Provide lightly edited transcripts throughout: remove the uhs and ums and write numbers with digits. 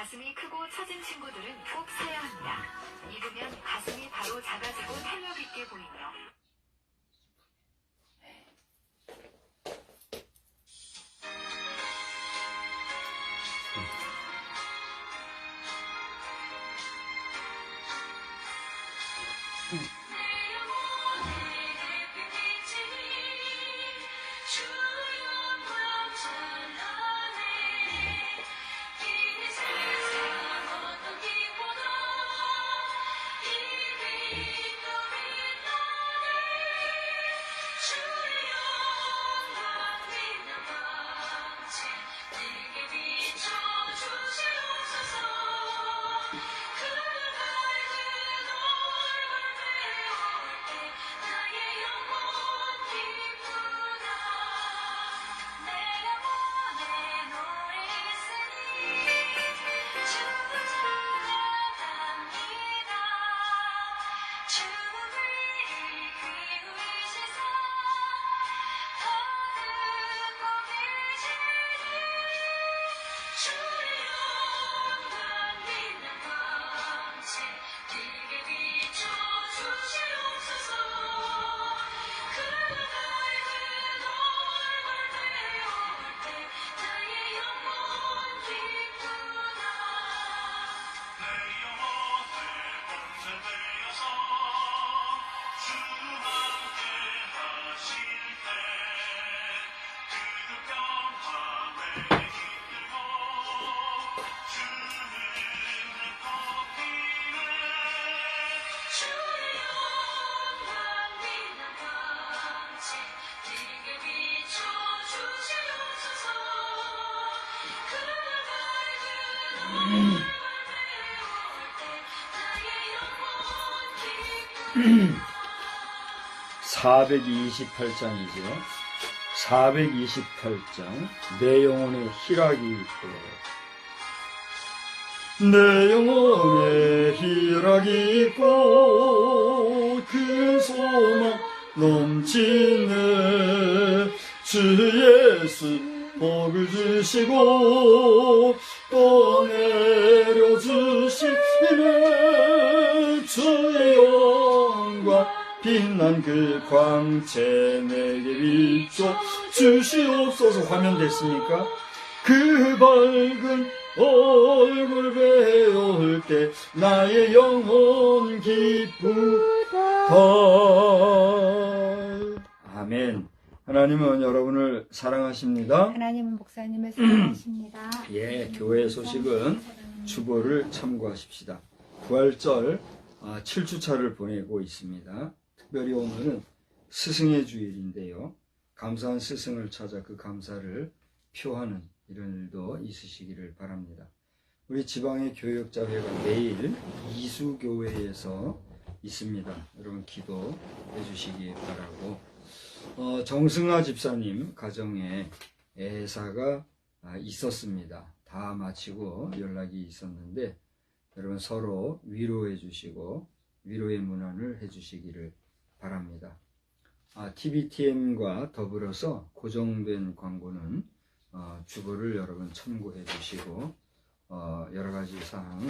가슴이 크고 처진 친구들은 꼭 사야 합니다. 입으면 가슴이 바로 작아지고 탄력 있게 보이며 (428장이죠) 428장 내 영혼의 희락이 있고 내 영혼의 희락이 있고 그 소망 넘치네 주 예수 복을 주시고 또 내려주시네 주의 영광 빛난 그 광채 내게 비춰 주시옵소서. 화면 됐습니까? 그 밝은 얼굴 배울 때 나의 영혼 기쁘다. 아멘. 하나님은 여러분을 사랑하십니다. 하나님은 목사님을 사랑하십니다. 예, 교회 소식은 주보를 참고하십시다. 부활절 7주차를 보내고 있습니다. 특별히 오늘은 스승의 주일인데요. 감사한 스승을 찾아 그 감사를 표하는 이런 일도 있으시기를 바랍니다. 우리 지방의 교역자회가 내일 이수교회에서 있습니다. 여러분 기도해 주시기 바라고, 정승아 집사님 가정에 애사가 있었습니다. 다 마치고 연락이 있었는데 여러분 서로 위로해 주시고 위로의 문안을 해 주시기를 바랍니다. TVTM과 더불어서 고정된 광고는 주보를 여러분 참고해 주시고 여러 가지 사항은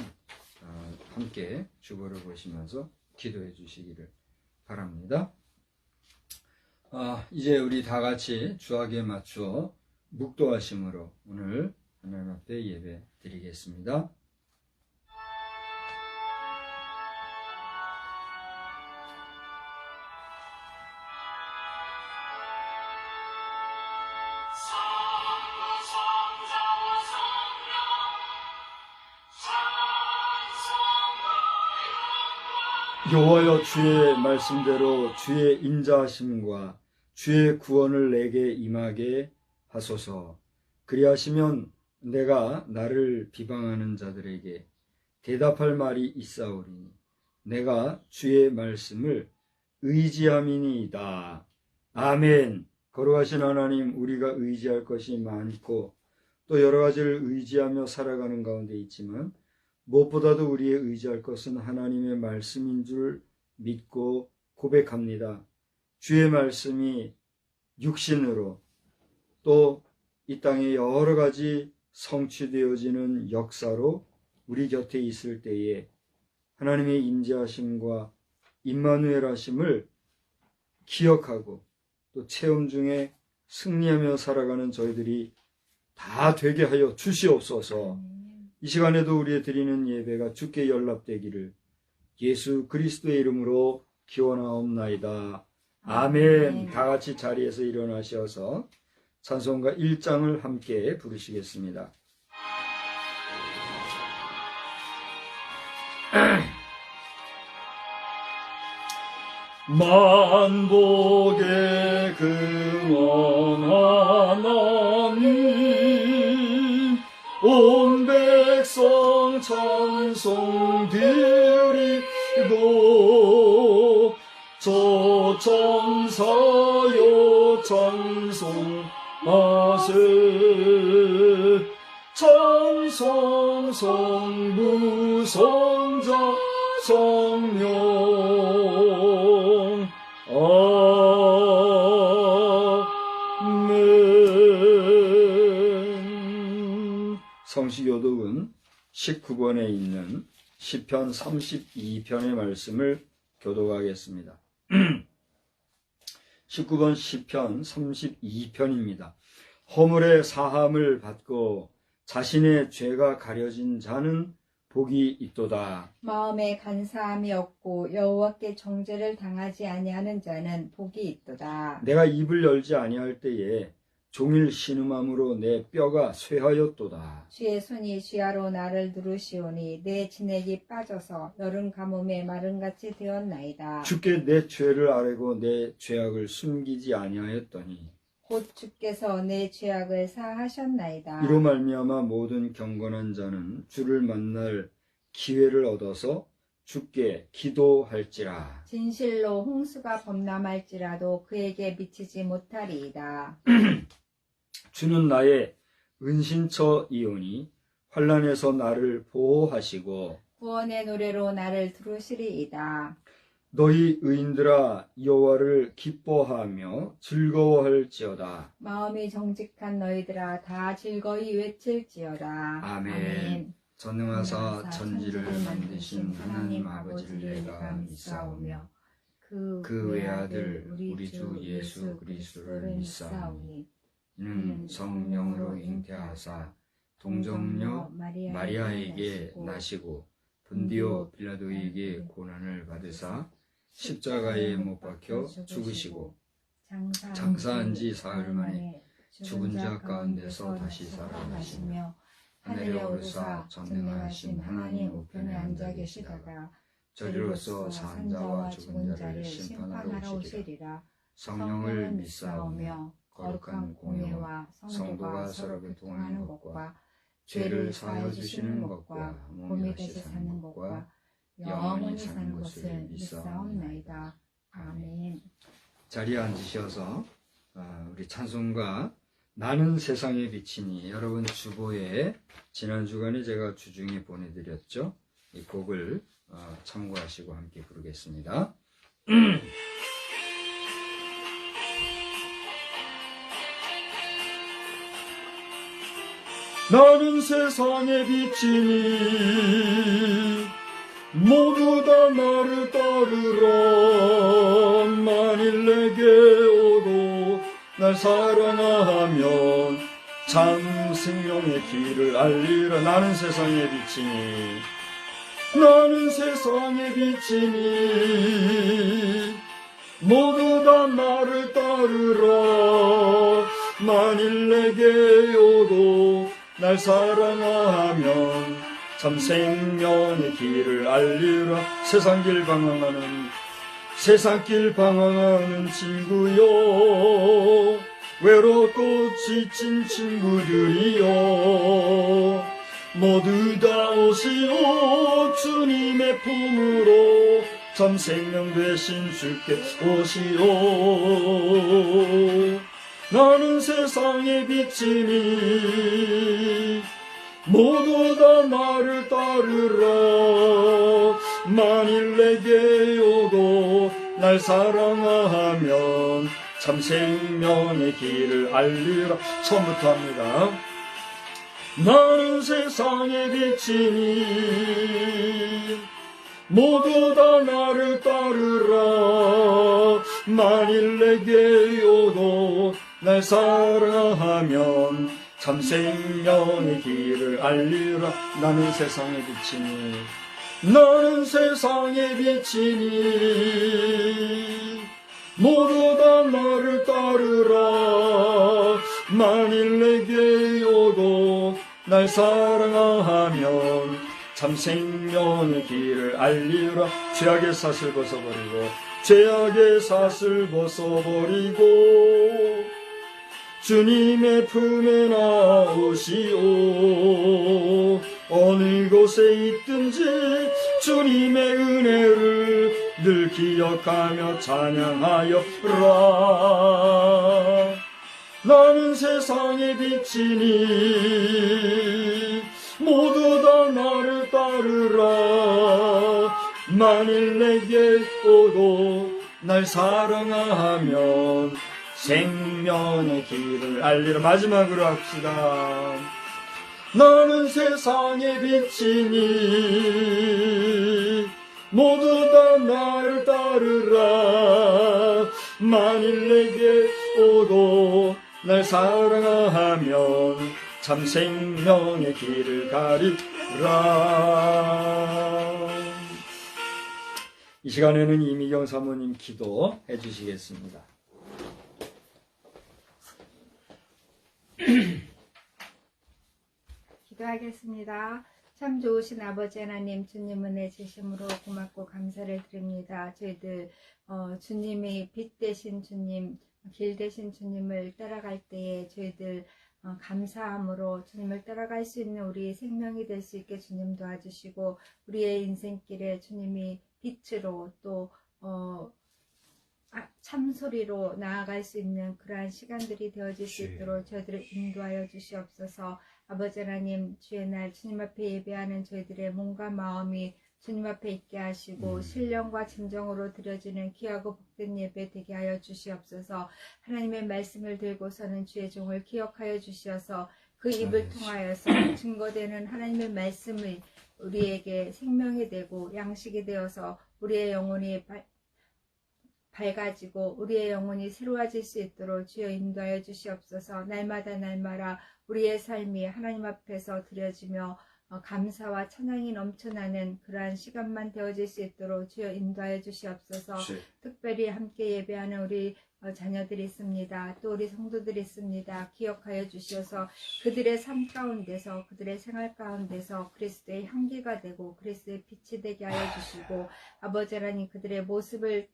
함께 주보를 보시면서 기도해 주시기를 바랍니다. 이제 우리 다 같이 주학에 맞추어 묵도하심으로 오늘 하나님 앞에 예배 드리겠습니다. 여호와여, 주의 말씀대로 주의 인자하심과 주의 구원을 내게 임하게 하소서. 그리하시면 내가 나를 비방하는 자들에게 대답할 말이 있사오리니 내가 주의 말씀을 의지함이니이다. 아멘. 거룩하신 하나님, 우리가 의지할 것이 많고 또 여러 가지를 의지하며 살아가는 가운데 있지만 무엇보다도 우리의 의지할 것은 하나님의 말씀인 줄 믿고 고백합니다. 주의 말씀이 육신으로 또 이 땅에 여러 가지 성취되어지는 역사로 우리 곁에 있을 때에 하나님의 임재하심과 임마누엘 하심을 기억하고 또 체험 중에 승리하며 살아가는 저희들이 다 되게 하여 주시옵소서. 이 시간에도 우리의 드리는 예배가 주께 연락되기를 예수 그리스도의 이름으로 기원하옵나이다. 아멘. 다 같이 자리에서 일어나셔서 찬송가 1장을 함께 부르시겠습니다. 만복의 근원 하나님, 온 백성 찬송 드리고 저 천사여 찬송하세. 찬송 성부 성자 성령 아멘. 성시교독은 19번에 있는 시편 32편의 말씀을 교독하겠습니다. 19번 시편 32편입니다. 허물의 사함을 받고 자신의 죄가 가려진 자는 복이 있도다. 마음에 간사함이 없고 여호와께 정죄를 당하지 아니하는 자는 복이 있도다. 내가 입을 열지 아니할 때에 종일 신음함으로 내 뼈가 쇠하였도다. 주의 손이 쥐하로 나를 누르시오니 내 진액이 빠져서 여름 가뭄에 마름같이 되었나이다. 주께 내 죄를 아뢰고 내 죄악을 숨기지 아니하였더니 곧 주께서 내 죄악을 사하셨나이다. 이로 말미암아 모든 경건한 자는 주를 만날 기회를 얻어서 주께 기도할지라. 진실로 홍수가 범람할지라도 그에게 미치지 못하리이다. 주는 나의 은신처이오니 환난에서 나를 보호하시고 구원의 노래로 나를 들으시리이다. 너희 의인들아 여호와를 기뻐하며 즐거워할지어다. 마음이 정직한 너희들아 다 즐거이 외칠지어다. 아멘. 전능하사 천지를 만드신 하나님 아버지를 내가 믿사오며 그 외아들 우리 주 예수 그리스도를 믿사오니 이는 성령으로 잉태하사 동정녀 마리아에게 나시고 본디오 빌라도에게 고난을 받으사 십자가에 못 박혀 죽으시고 장사한 지 사흘 만에 죽은 자 가운데서 다시 살아나시며 하늘에 오르사 전능하신 하나님 우편에 앉아 계시다가 저리로서 산 자와 죽은 자를 심판하러 오시리라. 성령을 믿사오며 거룩한 공회와 성도가 서로 교통하는 것과 죄를 사하여 주시는 것과 몸이 다시 사는 것과 영원히 사는 것을 믿사옵나이다. 아멘. 자리에 앉으셔서 우리 찬송가 나는 세상의 빛이니 여러분 주보에 지난 주간에 제가 주중에 보내드렸죠. 이 곡을 참고하시고 함께 부르겠습니다. 나는 세상의 빛이니 모두 다 나를 따르라. 만일 내게 오고 날 사랑하면 참 생명의 길을 알리라. 나는 세상의 빛이니 나는 세상의 빛이니 모두 다 나를 따르라. 만일 내게 오고 날 사랑하면 참 생명의 길을 알리라. 세상 길 방황하는 친구요, 외롭고 지친 친구들이요, 모두 다 오시오. 주님의 품으로 참 생명 되신 주께 오시오. 나는 세상의 빛이니 모두 다 나를 따르라. 만일 내게 오고 날 사랑하면 참 생명의 길을 알리라. 처음부터 합니다. 나는 세상의 빛이니 모두 다 나를 따르라. 만일 내게 오고 날 사랑하면 참 생명의 길을 알리라. 나는 세상의 빛이니 모두 다 나를 따르라. 만일 내게 오고 날 사랑하면 참 생명의 길을 알리라. 죄악의 사슬 벗어버리고 주님의 품에 나오시오. 어느 곳에 있든지 주님의 은혜를 늘 기억하며 찬양하여라. 나는 세상의 빛이니 모두 다 나를 따르라. 만일 내게 오고 날 사랑하면 생명의 길을 알리라. 마지막으로 합시다. 나는 세상의 빛이니 모두 다 나를 따르라. 만일 내게 오고 날 사랑하면 참 생명의 길을 가리라. 이 시간에는 이미경 사모님 기도 해주시겠습니다. 기도하겠습니다. 참 좋으신 아버지 하나님, 주님 은혜 주심으로 고맙고 감사를 드립니다. 저희들 주님이 빛 되신 주님, 길 되신 주님을 따라갈 때에 저희들 감사함으로 주님을 따라갈 수 있는 우리 생명이 될 수 있게 주님 도와주시고, 우리의 인생길에 주님이 빛으로 또 참소리로 나아갈 수 있는 그러한 시간들이 되어질 수 있도록 저희들을 인도하여 주시옵소서. 아버지 하나님, 주의 날 주님 앞에 예배하는 저희들의 몸과 마음이 주님 앞에 있게 하시고 신령과 진정으로 드려지는 귀하고 복된 예배 되게 하여 주시옵소서. 하나님의 말씀을 들고서는 주의 종을 기억하여 주시어서 그 입을 통하여서 증거되는 하나님의 말씀을 우리에게 생명이 되고 양식이 되어서 우리의 영혼이 밝아지고 우리의 영혼이 새로워질 수 있도록 주여 인도하여 주시옵소서. 날마다 우리의 삶이 하나님 앞에서 드려지며 감사와 찬양이 넘쳐나는 그러한 시간만 되어질 수 있도록 주여 인도하여 주시옵소서. 특별히 함께 예배하는 우리 자녀들이 있습니다. 또 우리 성도들이 있습니다. 기억하여 주시어서 그들의 삶 가운데서, 그들의 생활 가운데서 그리스도의 향기가 되고 그리스도의 빛이 되게 하여 주시고, 아버지 하나님, 그들의 모습을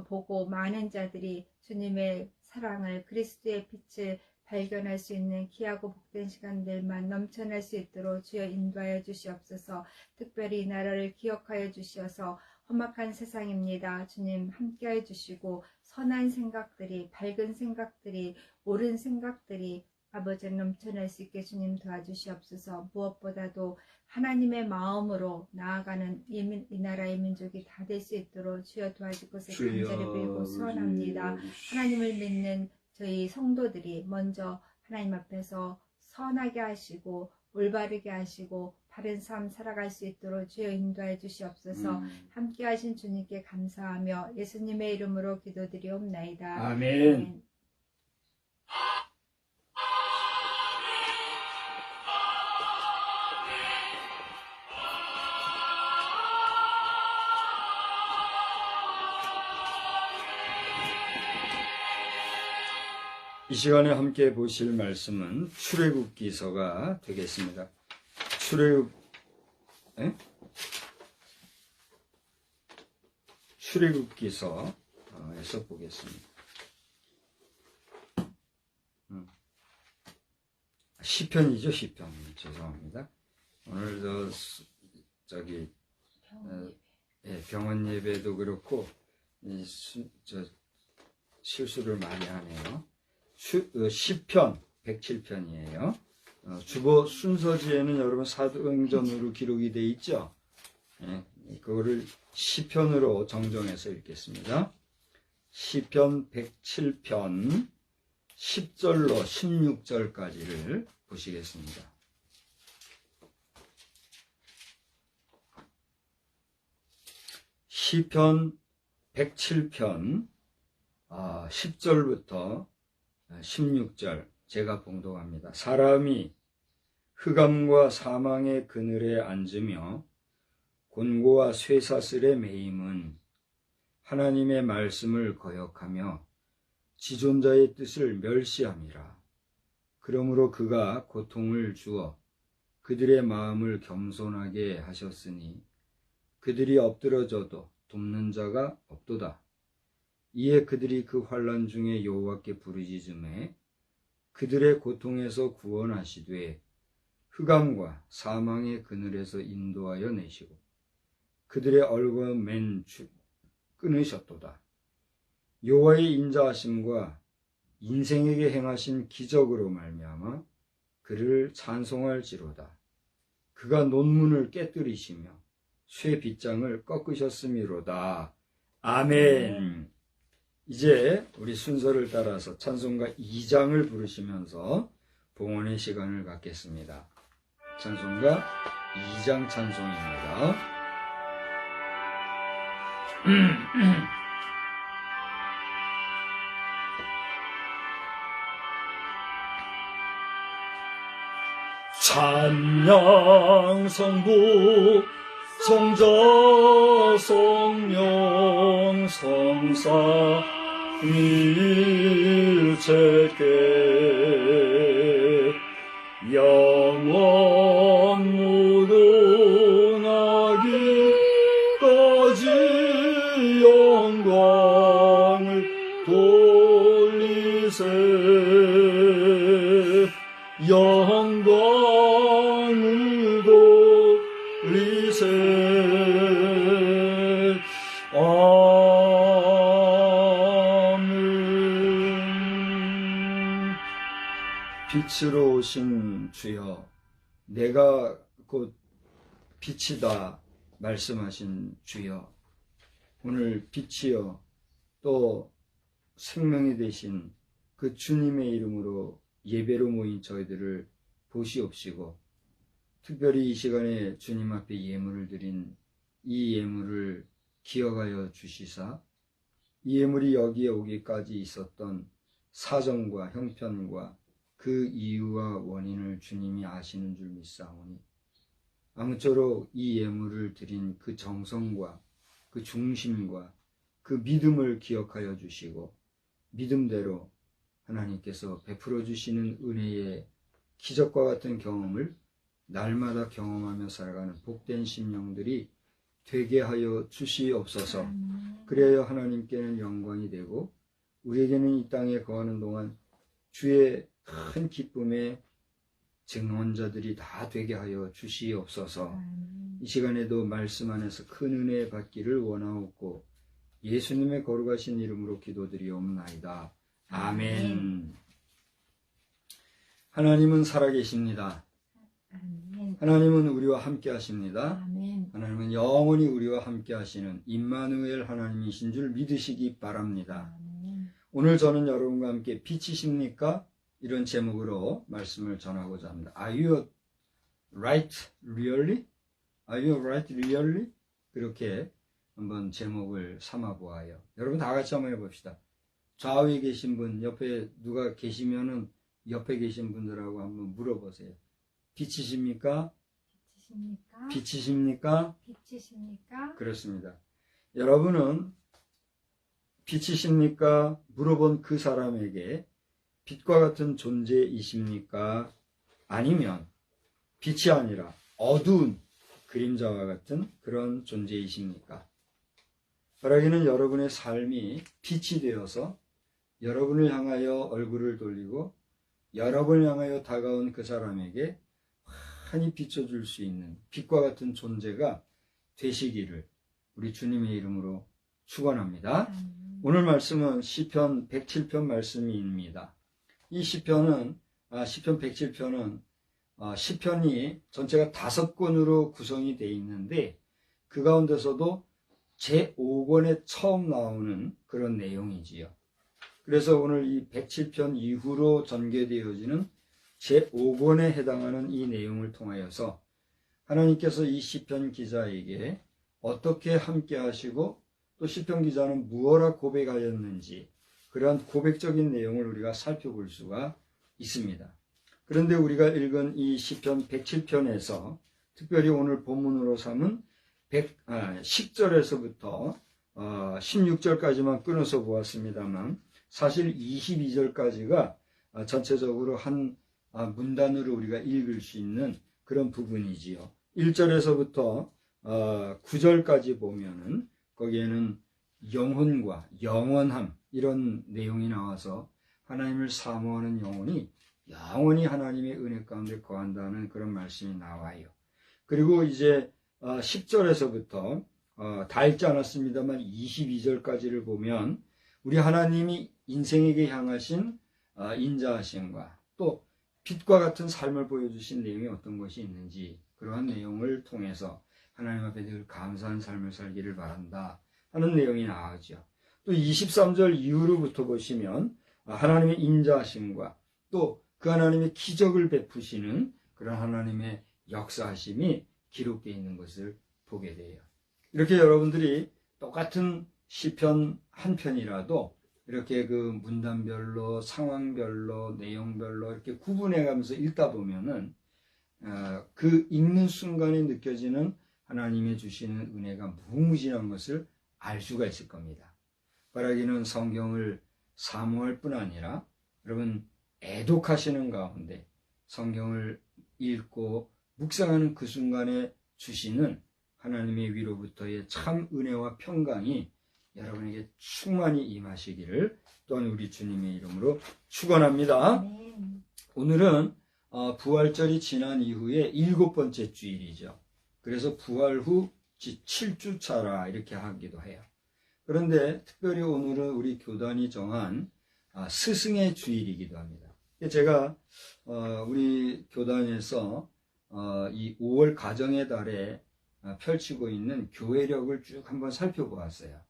보고 많은 자들이 주님의 사랑을, 그리스도의 빛을 발견할 수 있는 귀하고 복된 시간들만 넘쳐날 수 있도록 주여 인도하여 주시옵소서. 특별히 이 나라를 기억하여 주시어서 험악한 세상입니다. 주님 함께해 주시고 선한 생각들이, 밝은 생각들이, 옳은 생각들이 아버지 넘쳐날 수 있게 주님 도와주시옵소서. 무엇보다도 하나님의 마음으로 나아가는 이 나라의 민족이 다 될 수 있도록 주여 도와줄 것을 간절히 빌고 소원합니다. 하나님을 믿는 저희 성도들이 먼저 하나님 앞에서 선하게 하시고 올바르게 하시고 바른 삶 살아갈 수 있도록 주여 인도해 주시옵소서. 함께 하신 주님께 감사하며 예수님의 이름으로 기도드리옵나이다. 아멘. 이 시간에 함께 보실 말씀은 출애굽기서가 되겠습니다. 출애굽기서에서 보겠습니다. 시편이죠, 시편. 죄송합니다. 오늘 병원 예배도 그렇고 실수를 많이 하네요. 시편 107편이에요. 주보 순서지에는 여러분 사도행전으로 기록이 되어 있죠. 그거를 시편으로 정정해서 읽겠습니다. 시편 107편 10절로 16절까지를 보시겠습니다. 시편 107편 10절부터 16절 제가 봉독합니다. 사람이 흑암과 사망의 그늘에 앉으며 곤고와 쇠사슬에 매임은 하나님의 말씀을 거역하며 지존자의 뜻을 멸시함이라. 그러므로 그가 고통을 주어 그들의 마음을 겸손하게 하셨으니 그들이 엎드러져도 돕는 자가 없도다. 이에 그들이 그 환난 중에 여호와께 부르짖음에 그들의 고통에서 구원하시되 흑암과 사망의 그늘에서 인도하여 내시고 그들의 얼굴 맨 끊으셨도다. 여호와의 인자하심과 인생에게 행하신 기적으로 말미암아 그를 찬송할지로다. 그가 논문을 깨뜨리시며 쇠 빗장을 꺾으셨음이로다. 아멘. 이제 우리 순서를 따라서 찬송가 2장을 부르시면서 봉헌의 시간을 갖겠습니다. 찬송가 2장 찬송입니다. 찬양 성부 성자 성령 성사 일체께 영원 무궁하기까지 영광을 돌리세 영광을 돌리세 아멘. 빛으로 오신 주여 내가 곧 빛이다 말씀하신 주여 오늘 빛이여 또 생명이 되신 그 주님의 이름으로 예배로 모인 저희들을 보시옵시고 특별히 이 시간에 주님 앞에 예물을 드린 이 예물을 기억하여 주시사 이 예물이 여기에 오기까지 있었던 사정과 형편과 그 이유와 원인을 주님이 아시는 줄 믿사오니 아무쪼록 이 예물을 드린 그 정성과 그 중심과 그 믿음을 기억하여 주시고 믿음대로 하나님께서 베풀어 주시는 은혜의 기적과 같은 경험을 날마다 경험하며 살아가는 복된 심령들이 되게 하여 주시옵소서. 그래야 하나님께는 영광이 되고 우리에게는 이 땅에 거하는 동안 주의 큰 기쁨의 증언자들이 다 되게 하여 주시옵소서. 이 시간에도 말씀 안에서 큰 은혜 받기를 원하옵고 예수님의 거룩하신 이름으로 기도드리옵나이다. 아멘. 하나님은 살아계십니다. 아멘. 하나님은 우리와 함께 하십니다. 아멘. 하나님은 영원히 우리와 함께 하시는 임마누엘 하나님이신 줄 믿으시기 바랍니다. 아멘. 오늘 저는 여러분과 함께 빛이십니까? 이런 제목으로 말씀을 전하고자 합니다. Are you right really? Are you right really? 그렇게 한번 제목을 삼아 보아요. 여러분 다 같이 한번 해봅시다. 좌우에 계신 분, 옆에 누가 계시면은 옆에 계신 분들하고 한번 물어보세요. 빛이십니까? 빛이십니까? 빛이십니까? 빛이십니까? 그렇습니다. 여러분은 빛이십니까? 물어본 그 사람에게 빛과 같은 존재이십니까? 아니면 빛이 아니라 어두운 그림자와 같은 그런 존재이십니까? 바라기는 여러분의 삶이 빛이 되어서 여러분을 향하여 얼굴을 돌리고 여러분을 향하여 다가온 그 사람에게 환히 비춰줄 수 있는 빛과 같은 존재가 되시기를 우리 주님의 이름으로 축원합니다. 오늘 말씀은 시편 107편 말씀입니다. 이 시편은 시편 107편은 시편이 전체가 5권으로 구성이 되어 있는데 그 가운데서도 제5권에 처음 나오는 그런 내용이지요. 그래서 오늘 이 107편 이후로 전개되어지는 제5권에 해당하는 이 내용을 통하여서 하나님께서 이 시편 기자에게 어떻게 함께 하시고 또 시편 기자는 무엇라 고백하였는지 그러한 고백적인 내용을 우리가 살펴볼 수가 있습니다. 그런데 우리가 읽은 이 시편 107편에서 특별히 오늘 본문으로 삼은 10절에서부터 16절까지만 끊어서 보았습니다만 사실 22절까지가 전체적으로 한 문단으로 우리가 읽을 수 있는 그런 부분이지요. 1절에서부터 9절까지 보면은 거기에는 영혼과 영원함 이런 내용이 나와서 하나님을 사모하는 영혼이 영원히 하나님의 은혜 가운데 거한다는 그런 말씀이 나와요. 그리고 이제 10절에서부터 다 읽지 않았습니다만 22절까지를 보면 우리 하나님이 인생에게 향하신 인자하심과 또 빛과 같은 삶을 보여주신 내용이 어떤 것이 있는지 그러한 내용을 통해서 하나님 앞에 늘 감사한 삶을 살기를 바란다 하는 내용이 나오죠. 또 23절 이후로부터 보시면 하나님의 인자하심과 또 그 하나님의 기적을 베푸시는 그런 하나님의 역사하심이 기록되어 있는 것을 보게 돼요. 이렇게 여러분들이 똑같은 시편 한 편이라도 이렇게 그 문단별로 상황별로 내용별로 이렇게 구분해 가면서 읽다 보면은 그 읽는 순간에 느껴지는 하나님의 주시는 은혜가 무궁무진한 것을 알 수가 있을 겁니다. 바라기는 성경을 사모할 뿐 아니라 여러분 애독하시는 가운데 성경을 읽고 묵상하는 그 순간에 주시는 하나님의 위로부터의 참 은혜와 평강이 여러분에게 충만히 임하시기를 또한 우리 주님의 이름으로 축원합니다. 오늘은 부활절이 지난 이후에 7번째 주일이죠. 그래서 부활 후 7주차라 이렇게 하기도 해요. 그런데 특별히 오늘은 우리 교단이 정한 스승의 주일이기도 합니다. 제가 우리 교단에서 이 5월 가정의 달에 펼치고 있는 교회력을 쭉 한번 살펴보았어요.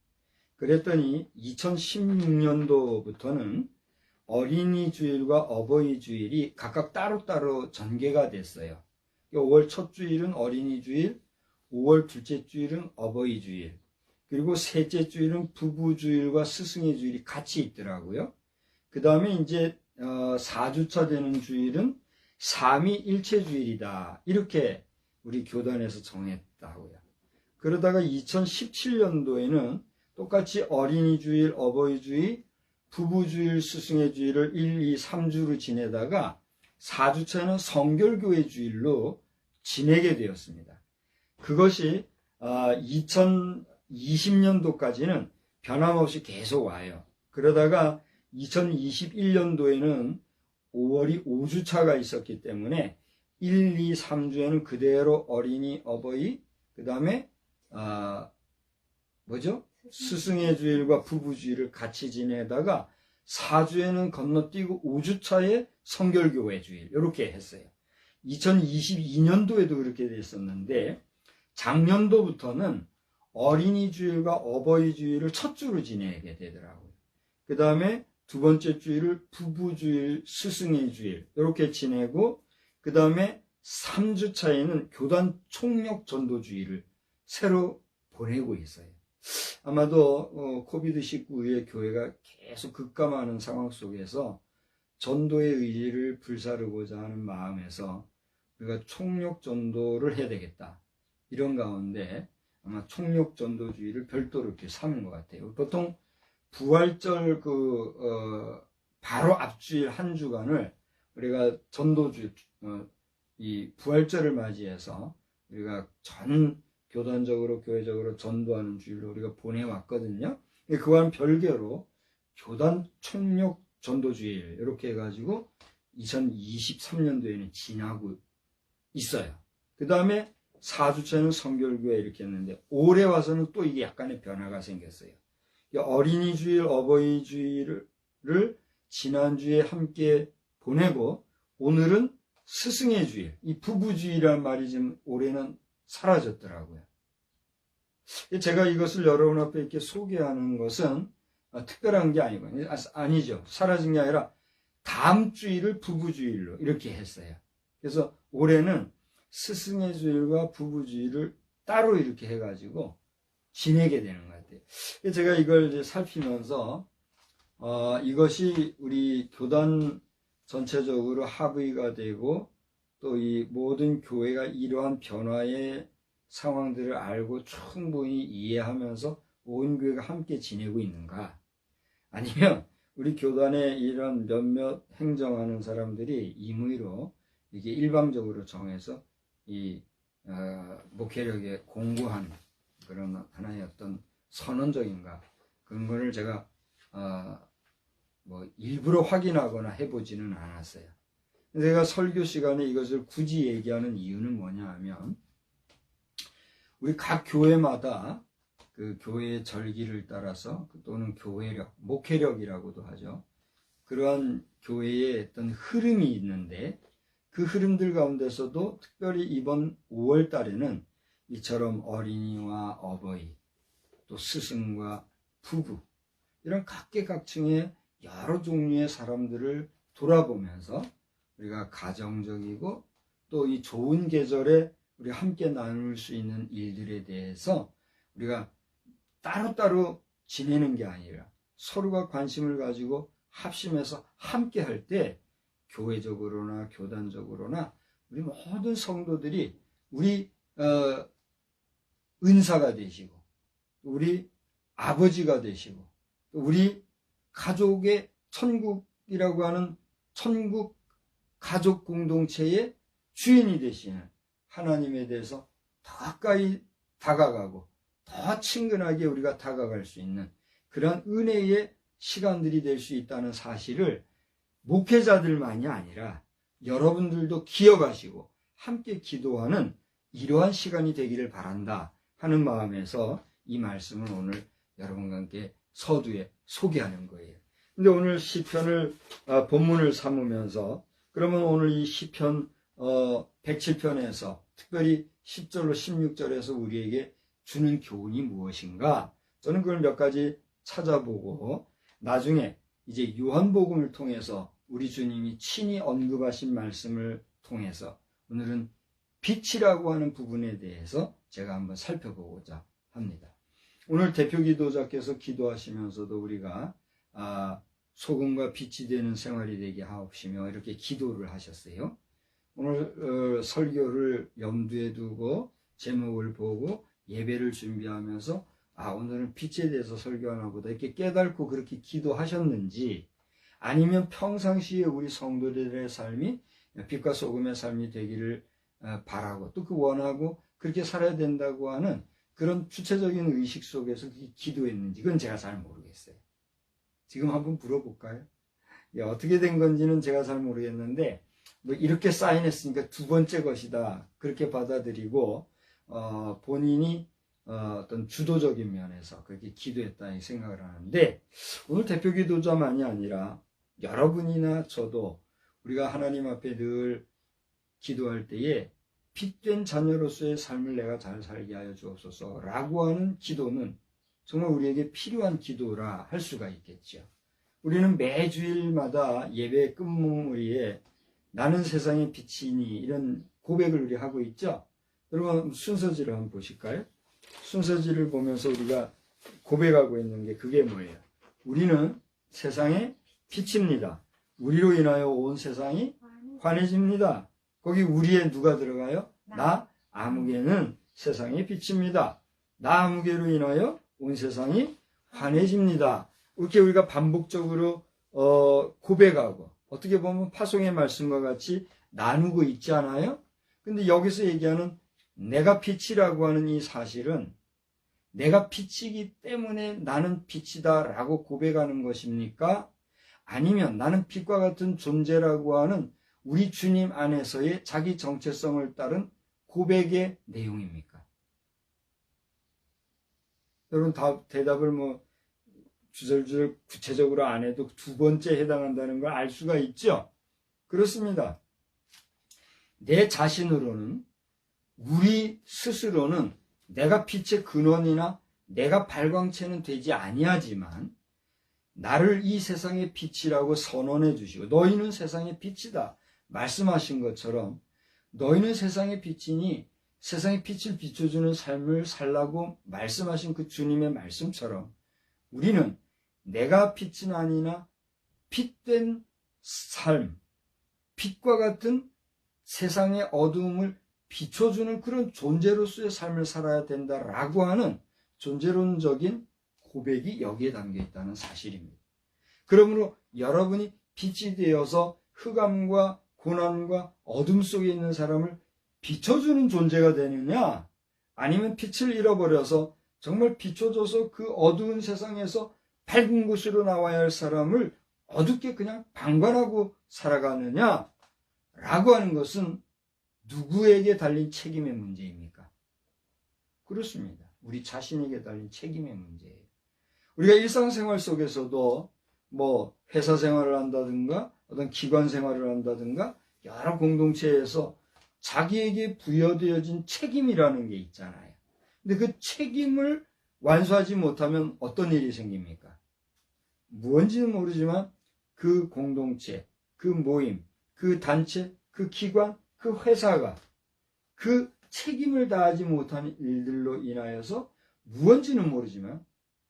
그랬더니 2016년도부터는 어린이 주일과 어버이 주일이 각각 따로따로 전개가 됐어요. 5월 첫 주일은 어린이 주일, 5월 둘째 주일은 어버이 주일, 그리고 셋째 주일은 부부 주일과 스승의 주일이 같이 있더라고요. 그 다음에 이제 4주차 되는 주일은 삼위일체 주일이다. 이렇게 우리 교단에서 정했다고요. 그러다가 2017년도에는 똑같이 어린이 주일, 어버이 주일, 부부 주일, 스승의 주일을 1, 2, 3주로 지내다가 4주차는 성결교회 주일로 지내게 되었습니다. 그것이 2020년도까지는 변함없이 계속 와요. 그러다가 2021년도에는 5월이 5주차가 있었기 때문에 1, 2, 3주에는 그대로 어린이, 어버이, 그 다음에 스승의 주일과 부부 주일을 같이 지내다가 4주에는 건너뛰고 5주차에 성결교회 주일 이렇게 했어요. 2022년도에도 그렇게 됐었는데 작년도부터는 어린이 주일과 어버이 주일을 첫 주로 지내게 되더라고요. 그 다음에 두 번째 주일을 부부 주일, 스승의 주일 이렇게 지내고 그 다음에 3주 차에는 교단 총력 전도 주일을 새로 보내고 있어요. 아마도 코비드19 이후에 교회가 계속 급감하는 상황 속에서 전도의 의지를 불사르고자 하는 마음에서 우리가 총력 전도를 해야 되겠다. 이런 가운데 아마 총력 전도주의를 별도로 이렇게 삼은 것 같아요. 보통 부활절 바로 앞주일 한 주간을 우리가 전도주일, 이 부활절을 맞이해서 우리가 전 교단적으로 교회적으로 전도하는 주일로 우리가 보내왔거든요. 그와는 별개로 교단 총력 전도주일 이렇게 해가지고 2023년도에는 지나고 있어요. 그 다음에 4주차는 성결교회 이렇게 했는데 올해 와서는 또 이게 약간의 변화가 생겼어요. 어린이 주일, 어버이 주일을 지난주에 함께 보내고 오늘은 스승의 주일, 이 부부주일이라는 말이 지금 올해는 사라졌더라고요. 제가 이것을 여러분 앞에 이렇게 소개하는 것은 특별한 게 아니죠. 사라진 게 아니라 다음 주일을 부부주일로 이렇게 했어요. 그래서 올해는 스승의 주일과 부부주일을 따로 이렇게 해가지고 지내게 되는 것 같아요. 제가 이걸 이제 살피면서 이것이 우리 교단 전체적으로 합의가 되고 또 이 모든 교회가 이러한 변화의 상황들을 알고 충분히 이해하면서 온 교회가 함께 지내고 있는가? 아니면 우리 교단에 이런 몇몇 행정하는 사람들이 임의로 이게 일방적으로 정해서 이 목회력에 공고한 그런 하나의 어떤 선언적인가 그런 거를 제가 일부러 확인하거나 해보지는 않았어요. 제가 설교 시간에 이것을 굳이 얘기하는 이유는 뭐냐 하면 우리 각 교회마다 그 교회의 절기를 따라서 또는 교회력, 목회력이라고도 하죠. 그러한 교회의 어떤 흐름이 있는데 그 흐름들 가운데서도 특별히 이번 5월 달에는 이처럼 어린이와 어버이, 또 스승과 부부 이런 각계각층의 여러 종류의 사람들을 돌아보면서 우리가 가정적이고 또 이 좋은 계절에 우리 함께 나눌 수 있는 일들에 대해서 우리가 따로따로 지내는 게 아니라 서로가 관심을 가지고 합심해서 함께 할 때 교회적으로나 교단적으로나 우리 모든 성도들이 우리 은사가 되시고 우리 아버지가 되시고 우리 가족의 천국이라고 하는 천국 가족 공동체의 주인이 되시는 하나님에 대해서 더 가까이 다가가고 더 친근하게 우리가 다가갈 수 있는 그런 은혜의 시간들이 될 수 있다는 사실을 목회자들만이 아니라 여러분들도 기억하시고 함께 기도하는 이러한 시간이 되기를 바란다 하는 마음에서 이 말씀을 오늘 여러분과 함께 서두에 소개하는 거예요. 근데 오늘 시편을 본문을 삼으면서 그러면 오늘 이 시편 107편에서 특별히 10절로 16절에서 우리에게 주는 교훈이 무엇인가? 저는 그걸 몇 가지 찾아보고 나중에 이제 요한복음을 통해서 우리 주님이 친히 언급하신 말씀을 통해서 오늘은 빛이라고 하는 부분에 대해서 제가 한번 살펴보고자 합니다. 오늘 대표기도자께서 기도하시면서도 우리가 소금과 빛이 되는 생활이 되게 하옵시며 이렇게 기도를 하셨어요. 오늘 설교를 염두에 두고 제목을 보고 예배를 준비하면서 오늘은 빛에 대해서 설교하나 보다 이렇게 깨닫고 그렇게 기도하셨는지 아니면 평상시에 우리 성도들의 삶이 빛과 소금의 삶이 되기를 바라고 또 그 원하고 그렇게 살아야 된다고 하는 그런 주체적인 의식 속에서 기도했는지 그건 제가 잘 모르겠어요. 지금 한번 물어볼까요? 어떻게 된 건지는 제가 잘 모르겠는데 이렇게 사인했으니까 두 번째 것이다 그렇게 받아들이고 본인이 어떤 주도적인 면에서 그렇게 기도했다 생각을 하는데 오늘 대표 기도자만이 아니라 여러분이나 저도 우리가 하나님 앞에 늘 기도할 때에 빛된 자녀로서의 삶을 내가 잘 살게 하여 주옵소서 라고 하는 기도는 정말 우리에게 필요한 기도라 할 수가 있겠죠. 우리는 매주일마다 예배 끝무리에 나는 세상의 빛이니 이런 고백을 우리 하고 있죠. 여러분 순서지를 한번 보실까요? 순서지를 보면서 우리가 고백하고 있는 게 그게 뭐예요? 우리는 세상의 빛입니다. 우리로 인하여 온 세상이 환해집니다. 거기 우리에 누가 들어가요? 나 아무개는 세상의 빛입니다. 나 아무개로 인하여 온 세상이 환해집니다. 이렇게 우리가 반복적으로 고백하고 어떻게 보면 파송의 말씀과 같이 나누고 있지 않아요? 근데 여기서 얘기하는 내가 빛이라고 하는 이 사실은 내가 빛이기 때문에 나는 빛이다 라고 고백하는 것입니까? 아니면 나는 빛과 같은 존재라고 하는 우리 주님 안에서의 자기 정체성을 따른 고백의 내용입니까? 여러분 대답을 주절주절 구체적으로 안 해도 두 번째 해당한다는 걸 알 수가 있죠? 그렇습니다. 내 자신으로는 우리 스스로는 내가 빛의 근원이나 내가 발광체는 되지 아니하지만 나를 이 세상의 빛이라고 선언해 주시고 너희는 세상의 빛이다 말씀하신 것처럼 너희는 세상의 빛이니 세상의 빛을 비춰주는 삶을 살라고 말씀하신 그 주님의 말씀처럼 우리는 내가 빛은 아니나 빛된 삶, 빛과 같은 세상의 어두움을 비춰주는 그런 존재로서의 삶을 살아야 된다라고 하는 존재론적인 고백이 여기에 담겨 있다는 사실입니다. 그러므로 여러분이 빛이 되어서 흑암과 고난과 어둠 속에 있는 사람을 비춰주는 존재가 되느냐 아니면 빛을 잃어버려서 정말 비춰줘서 그 어두운 세상에서 밝은 곳으로 나와야 할 사람을 어둡게 그냥 방관하고 살아가느냐 라고 하는 것은 누구에게 달린 책임의 문제입니까? 그렇습니다. 우리 자신에게 달린 책임의 문제예요. 우리가 일상생활 속에서도 회사 생활을 한다든가 어떤 기관 생활을 한다든가 여러 공동체에서 자기에게 부여되어진 책임이라는 게 있잖아요. 근데 그 책임을 완수하지 못하면 어떤 일이 생깁니까? 무언지는 모르지만 그 공동체, 그 모임, 그 단체, 그 기관, 그 회사가 그 책임을 다하지 못한 일들로 인하여서 무언지는 모르지만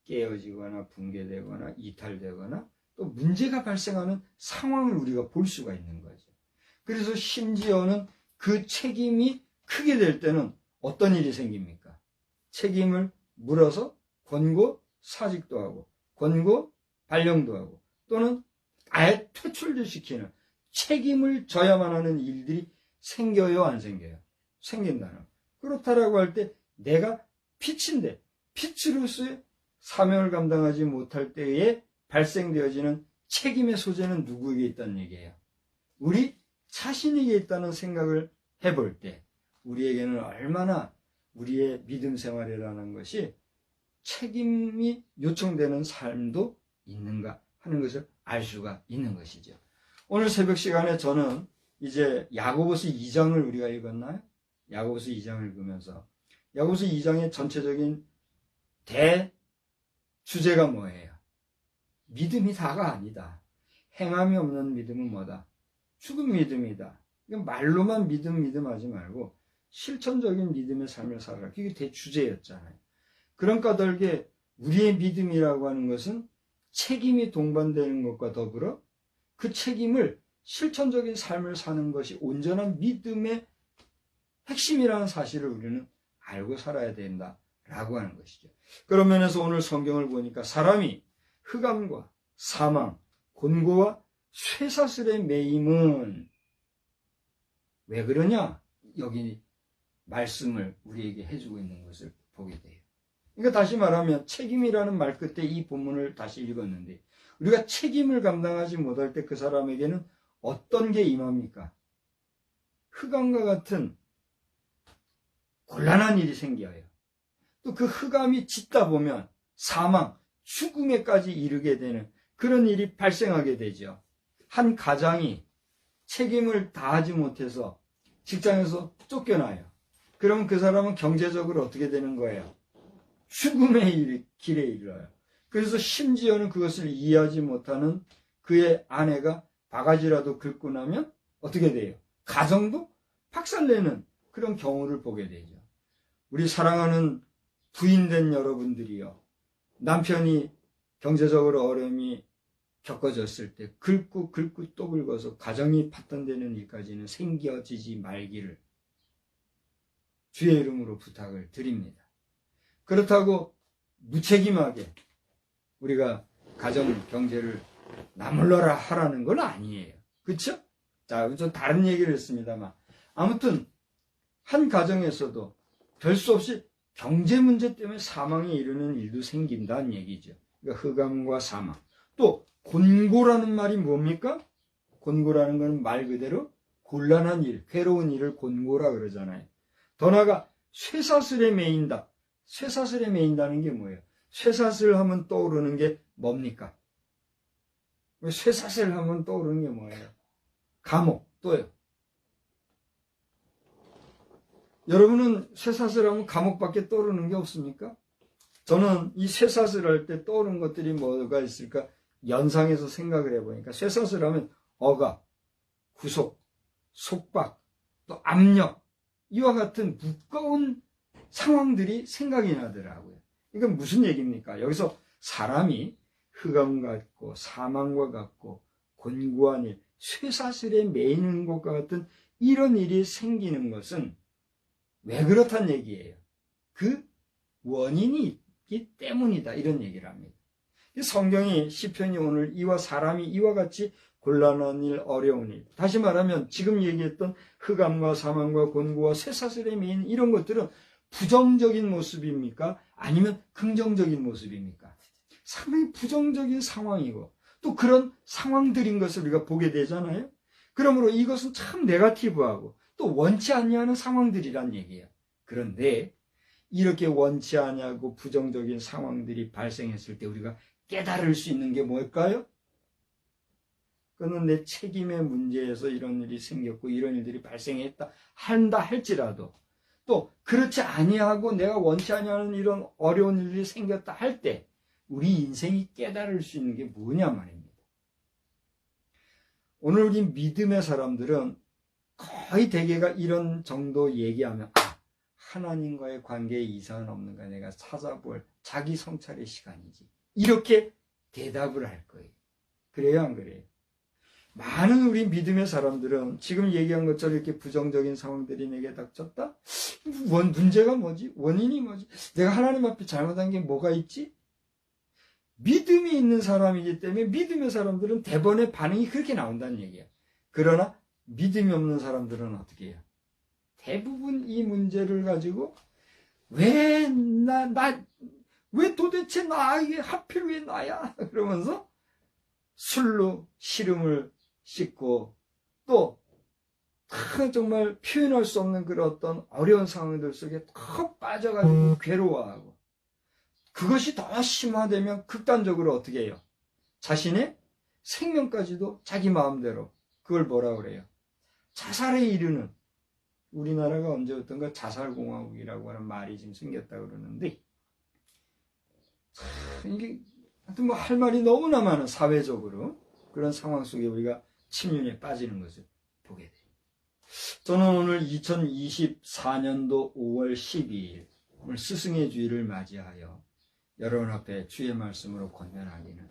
깨어지거나 붕괴되거나 이탈되거나 또 문제가 발생하는 상황을 우리가 볼 수가 있는 거죠. 그래서 심지어는 그 책임이 크게 될 때는 어떤 일이 생깁니까? 책임을 물어서 권고 사직도 하고 권고 발령도 하고 또는 아예 퇴출도 시키는 책임을 져야만 하는 일들이 생겨요, 안 생겨요? 생긴다는. 그렇다라고 할 때 내가 빛인데 빛으로서의 사명을 감당하지 못할 때에 발생되어지는 책임의 소재는 누구에게 있다는 얘기예요? 우리 자신에게 있다는 생각을 해볼 때 우리에게는 얼마나 우리의 믿음 생활이라는 것이 책임이 요청되는 삶도 있는가 하는 것을 알 수가 있는 것이죠. 오늘 새벽 시간에 저는 이제 야고보서 2장을 우리가 읽었나요? 야고보서 2장을 읽으면서 야고보서 2장의 전체적인 대주제가 뭐예요? 믿음이 다가 아니다. 행함이 없는 믿음은 뭐다? 죽은 믿음이다. 말로만 믿음 하지 말고 실천적인 믿음의 삶을 살아라. 그게 대주제였잖아요. 그런 까닭에 우리의 믿음이라고 하는 것은 책임이 동반되는 것과 더불어 그 책임을 실천적인 삶을 사는 것이 온전한 믿음의 핵심이라는 사실을 우리는 알고 살아야 된다라고 하는 것이죠. 그런 면에서 오늘 성경을 보니까 사람이 흑암과 사망, 곤고와 쇠사슬에 매임은 왜 그러냐? 여기 말씀을 우리에게 해주고 있는 것을 보게 돼요. 그러니까 다시 말하면 책임이라는 말 끝에 이 본문을 다시 읽었는데 우리가 책임을 감당하지 못할 때 그 사람에게는 어떤 게 임합니까? 흑암과 같은 곤란한 일이 생겨요. 또 그 흑암이 짙다 보면 사망, 죽음에까지 이르게 되는 그런 일이 발생하게 되죠. 한 가장이 책임을 다하지 못해서 직장에서 쫓겨나요. 그러면 그 사람은 경제적으로 어떻게 되는 거예요? 죽음의 길에 이르러요. 그래서 심지어는 그것을 이해하지 못하는 그의 아내가 바가지라도 긁고 나면 어떻게 돼요? 가정도 박살내는 그런 경우를 보게 되죠. 우리 사랑하는 부인된 여러분들이요. 남편이 경제적으로 어려움이 겪어졌을 때 긁고 또 긁어서 가정이 파탄되는 일까지는 생겨지지 말기를 주의 이름으로 부탁을 드립니다. 그렇다고 무책임하게 우리가 가정 경제를 나물러라 하라는 건 아니에요. 그렇죠? 자, 좀 다른 얘기를 했습니다만 아무튼 한 가정에서도 별 수 없이 경제 문제 때문에 사망에 이르는 일도 생긴다는 얘기죠. 그러니까 흑암과 사망. 또 곤고라는 말이 뭡니까? 곤고라는 건 말 그대로 곤란한 일, 괴로운 일을 곤고라 그러잖아요. 더 나아가 쇠사슬에 매인다. 쇠사슬에 매인다는 게 뭐예요? 쇠사슬 하면 떠오르는 게 뭡니까? 쇠사슬 하면 떠오르는 게 뭐예요? 감옥. 또요. 여러분은 쇠사슬 하면 감옥밖에 떠오르는 게 없습니까? 저는 이 쇠사슬 할 때 떠오르는 것들이 뭐가 있을까? 연상해서 생각을 해보니까 쇠사슬 하면 억압, 구속, 속박, 또 압력, 이와 같은 무거운 상황들이 생각이 나더라고요. 이건 무슨 얘기입니까? 여기서 사람이 흑암 같고 사망과 같고 곤고한 일, 쇠사슬에 매이는 것과 같은 이런 일이 생기는 것은 왜 그렇단 얘기예요? 그 원인이 있기 때문이다. 이런 얘기를 합니다. 성경이 시편이 오늘 이와 사람이 이와 같이 곤란한 일, 어려운 일. 다시 말하면 지금 얘기했던 흑암과 사망과 곤고와 쇠사슬에 매인 이런 것들은 부정적인 모습입니까? 아니면 긍정적인 모습입니까? 상당히 부정적인 상황이고 또 그런 상황들인 것을 우리가 보게 되잖아요. 그러므로 이것은 참 네거티브하고 또 원치 아니하는 상황들이란 얘기예요. 그런데 이렇게 원치 아니하고 부정적인 상황들이 발생했을 때 우리가 깨달을 수 있는 게 뭘까요? 그는 내 책임의 문제에서 이런 일이 생겼고 이런 일들이 발생했다 한다 할지라도 또 그렇지 아니하고 내가 원치 아니하는 이런 어려운 일이 생겼다 할 때 우리 인생이 깨달을 수 있는 게 뭐냐 말입니다. 오늘 우리 믿음의 사람들은 거의 대개가 이런 정도 얘기하면 하나님과의 관계에 이상은 없는가 내가 찾아볼 자기 성찰의 시간이지. 이렇게 대답을 할 거예요. 그래요, 안 그래요? 많은 우리 믿음의 사람들은 지금 얘기한 것처럼 이렇게 부정적인 상황들이 내게 닥쳤다? 문제가 뭐지? 원인이 뭐지? 내가 하나님 앞에 잘못한 게 뭐가 있지? 믿음이 있는 사람이기 때문에 믿음의 사람들은 대번의 반응이 그렇게 나온다는 얘기야. 그러나 믿음이 없는 사람들은 어떻게 해요? 대부분 이 문제를 가지고 왜 도대체 이게 하필 왜 나야? 그러면서 술로 시름을 씻고 또 정말 표현할 수 없는 그런 어떤 어려운 상황들 속에 더 빠져가지고 괴로워하고 그것이 더 심화되면 극단적으로 어떻게 해요? 자신의 생명까지도 자기 마음대로 그걸 뭐라 그래요? 자살에 이르는 우리나라가 언제부턴가 자살공화국이라고 하는 말이 지금 생겼다고 그러는데 이게 하여튼 뭐 할 말이 너무나 많은 사회적으로 그런 상황 속에 우리가 침륜에 빠지는 것을 보게 돼요. 저는 오늘 2024년도 5월 12일 오늘 스승의 주일을 맞이하여 여러분 앞에 주의 말씀으로 권면하기는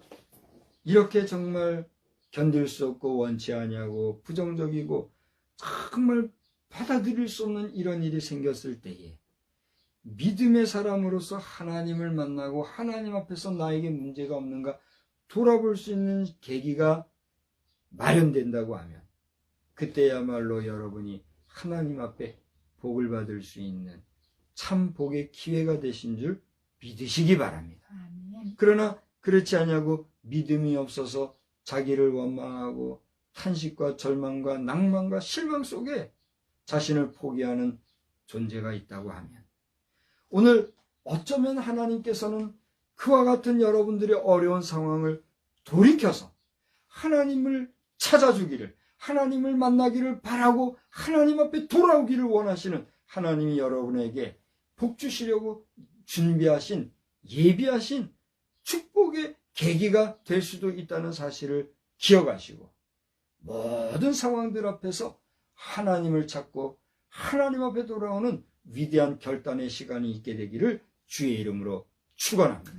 이렇게 정말 견딜 수 없고 원치 아니하고 부정적이고 정말 받아들일 수 없는 이런 일이 생겼을 때에 믿음의 사람으로서 하나님을 만나고 하나님 앞에서 나에게 문제가 없는가 돌아볼 수 있는 계기가 마련된다고 하면 그때야말로 여러분이 하나님 앞에 복을 받을 수 있는 참 복의 기회가 되신 줄 믿으시기 바랍니다. 아멘. 그러나 그렇지 않냐고 믿음이 없어서 자기를 원망하고 탄식과 절망과 낭만과 실망 속에 자신을 포기하는 존재가 있다고 하면 오늘 어쩌면 하나님께서는 그와 같은 여러분들의 어려운 상황을 돌이켜서 하나님을 찾아주기를 하나님을 만나기를 바라고 하나님 앞에 돌아오기를 원하시는 하나님이 여러분에게 복 주시려고 준비하신, 예비하신 축복의 계기가 될 수도 있다는 사실을 기억하시고, 모든 상황들 앞에서 하나님을 찾고 하나님 앞에 돌아오는 위대한 결단의 시간이 있게 되기를 주의 이름으로 축원합니다.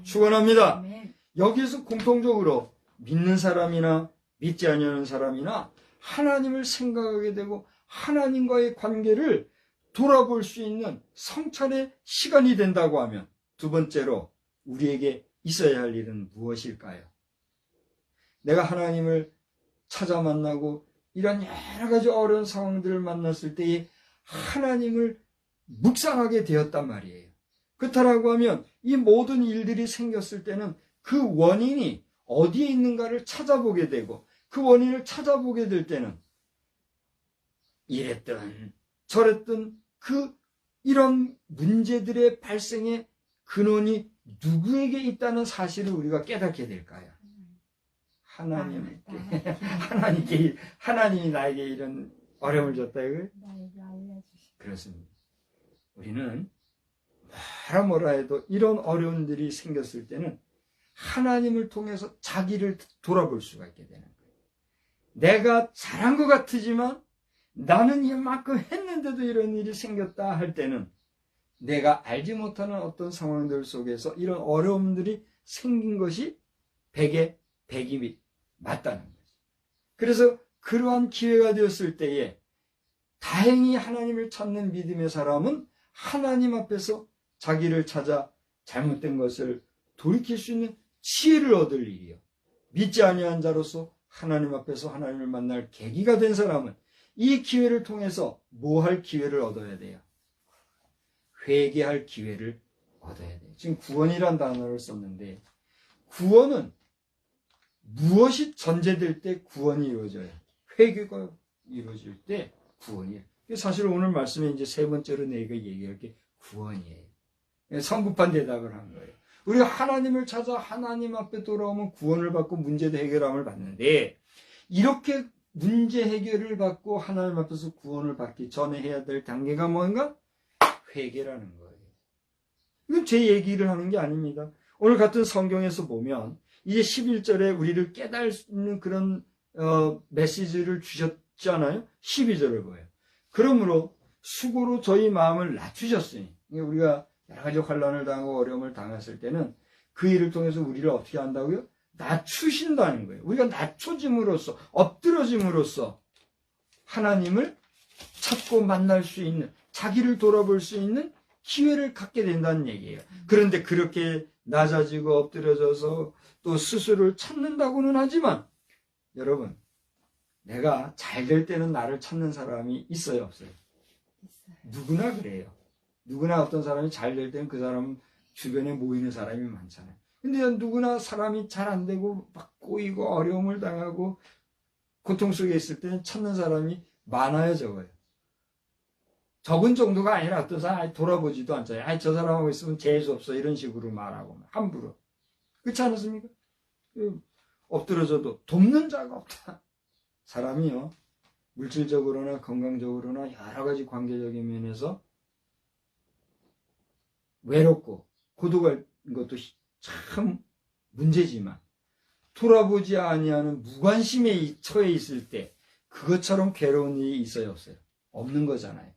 축원합니다. 아멘. 여기에서 공통적으로 믿는 사람이나 믿지 아니하는 사람이나 하나님을 생각하게 되고 하나님과의 관계를 돌아볼 수 있는 성찰의 시간이 된다고 하면, 두 번째로 우리에게 있어야 할 일은 무엇일까요? 내가 하나님을 찾아 만나고 이런 여러 가지 어려운 상황들을 만났을 때에 하나님을 묵상하게 되었단 말이에요. 그렇다라고 하면 이 모든 일들이 생겼을 때는 그 원인이 어디에 있는가를 찾아보게 되고, 그 원인을 찾아보게 될 때는 이랬든 저랬든 이런 문제들의 발생의 근원이 누구에게 있다는 사실을 우리가 깨닫게 될까요? 하나님께. 하나님이 나에게 이런 어려움을 줬다 이거예요? 나에게 알려주시. 그렇습니다. 우리는 뭐라 해도 이런 어려움들이 생겼을 때는 하나님을 통해서 자기를 돌아볼 수가 있게 되는 거예요. 내가 잘한 것 같지만 나는 이만큼 했는데도 이런 일이 생겼다 할 때는 내가 알지 못하는 어떤 상황들 속에서 이런 어려움들이 생긴 것이 100에 100이 맞다는 거죠. 그래서 그러한 기회가 되었을 때에 다행히 하나님을 찾는 믿음의 사람은 하나님 앞에서 자기를 찾아 잘못된 것을 돌이킬 수 있는 지혜를 얻을 일이요. 믿지 아니한 자로서 하나님 앞에서 하나님을 만날 계기가 된 사람은 이 기회를 통해서 뭐 할 기회를 얻어야 돼요? 회개할 기회를 얻어야 돼요. 지금 구원이란 단어를 썼는데, 구원은 무엇이 전제될 때 구원이 이루어져요? 회개가 이루어질 때 구원이에요. 사실 오늘 말씀에 이제 세 번째로 내가 얘기할 게 구원이에요. 성급한 대답을 한 거예요. 우리가 하나님을 찾아 하나님 앞에 돌아오면 구원을 받고 문제도 해결함을 받는데, 이렇게 문제 해결을 받고 하나님 앞에서 구원을 받기 전에 해야 될 단계가 뭔가? 회개라는 거예요. 이건 제 얘기를 하는 게 아닙니다. 오늘 같은 성경에서 보면 이제 11절에 우리를 깨닫는 그런 메시지를 주셨잖아요. 12절을 보여요. 그러므로 수고로 저희 마음을 낮추셨으니, 우리가 여러 가지 환난을 당하고 어려움을 당했을 때는 그 일을 통해서 우리를 어떻게 한다고요? 낮추신다는 거예요. 우리가 낮춰짐으로써, 엎드러짐으로써 하나님을 찾고 만날 수 있는, 자기를 돌아볼 수 있는 기회를 갖게 된다는 얘기예요. 그런데 그렇게 낮아지고 엎드려져서 또 스스로를 찾는다고는 하지만, 여러분, 내가 잘 될 때는 나를 찾는 사람이 있어요, 없어요? 있어요. 누구나 그래요. 누구나 어떤 사람이 잘 될 때는 그 사람 주변에 모이는 사람이 많잖아요. 근데 누구나 사람이 잘 안 되고 막 꼬이고 어려움을 당하고 고통 속에 있을 때는 찾는 사람이 많아요, 적어요? 적은 정도가 아니라 어떤 사람이 돌아보지도 않잖아요. 저 사람하고 있으면 재수 없어, 이런 식으로 말하고 함부로. 그렇지 않습니까? 엎드려져도 돕는 자가 없다. 사람이요, 물질적으로나 건강적으로나 여러 가지 관계적인 면에서 외롭고 고독한 것도 참 문제지만, 돌아보지 아니하는 무관심에 처해 있을 때 그것처럼 괴로운 일이 있어요, 없어요? 없는 거잖아요.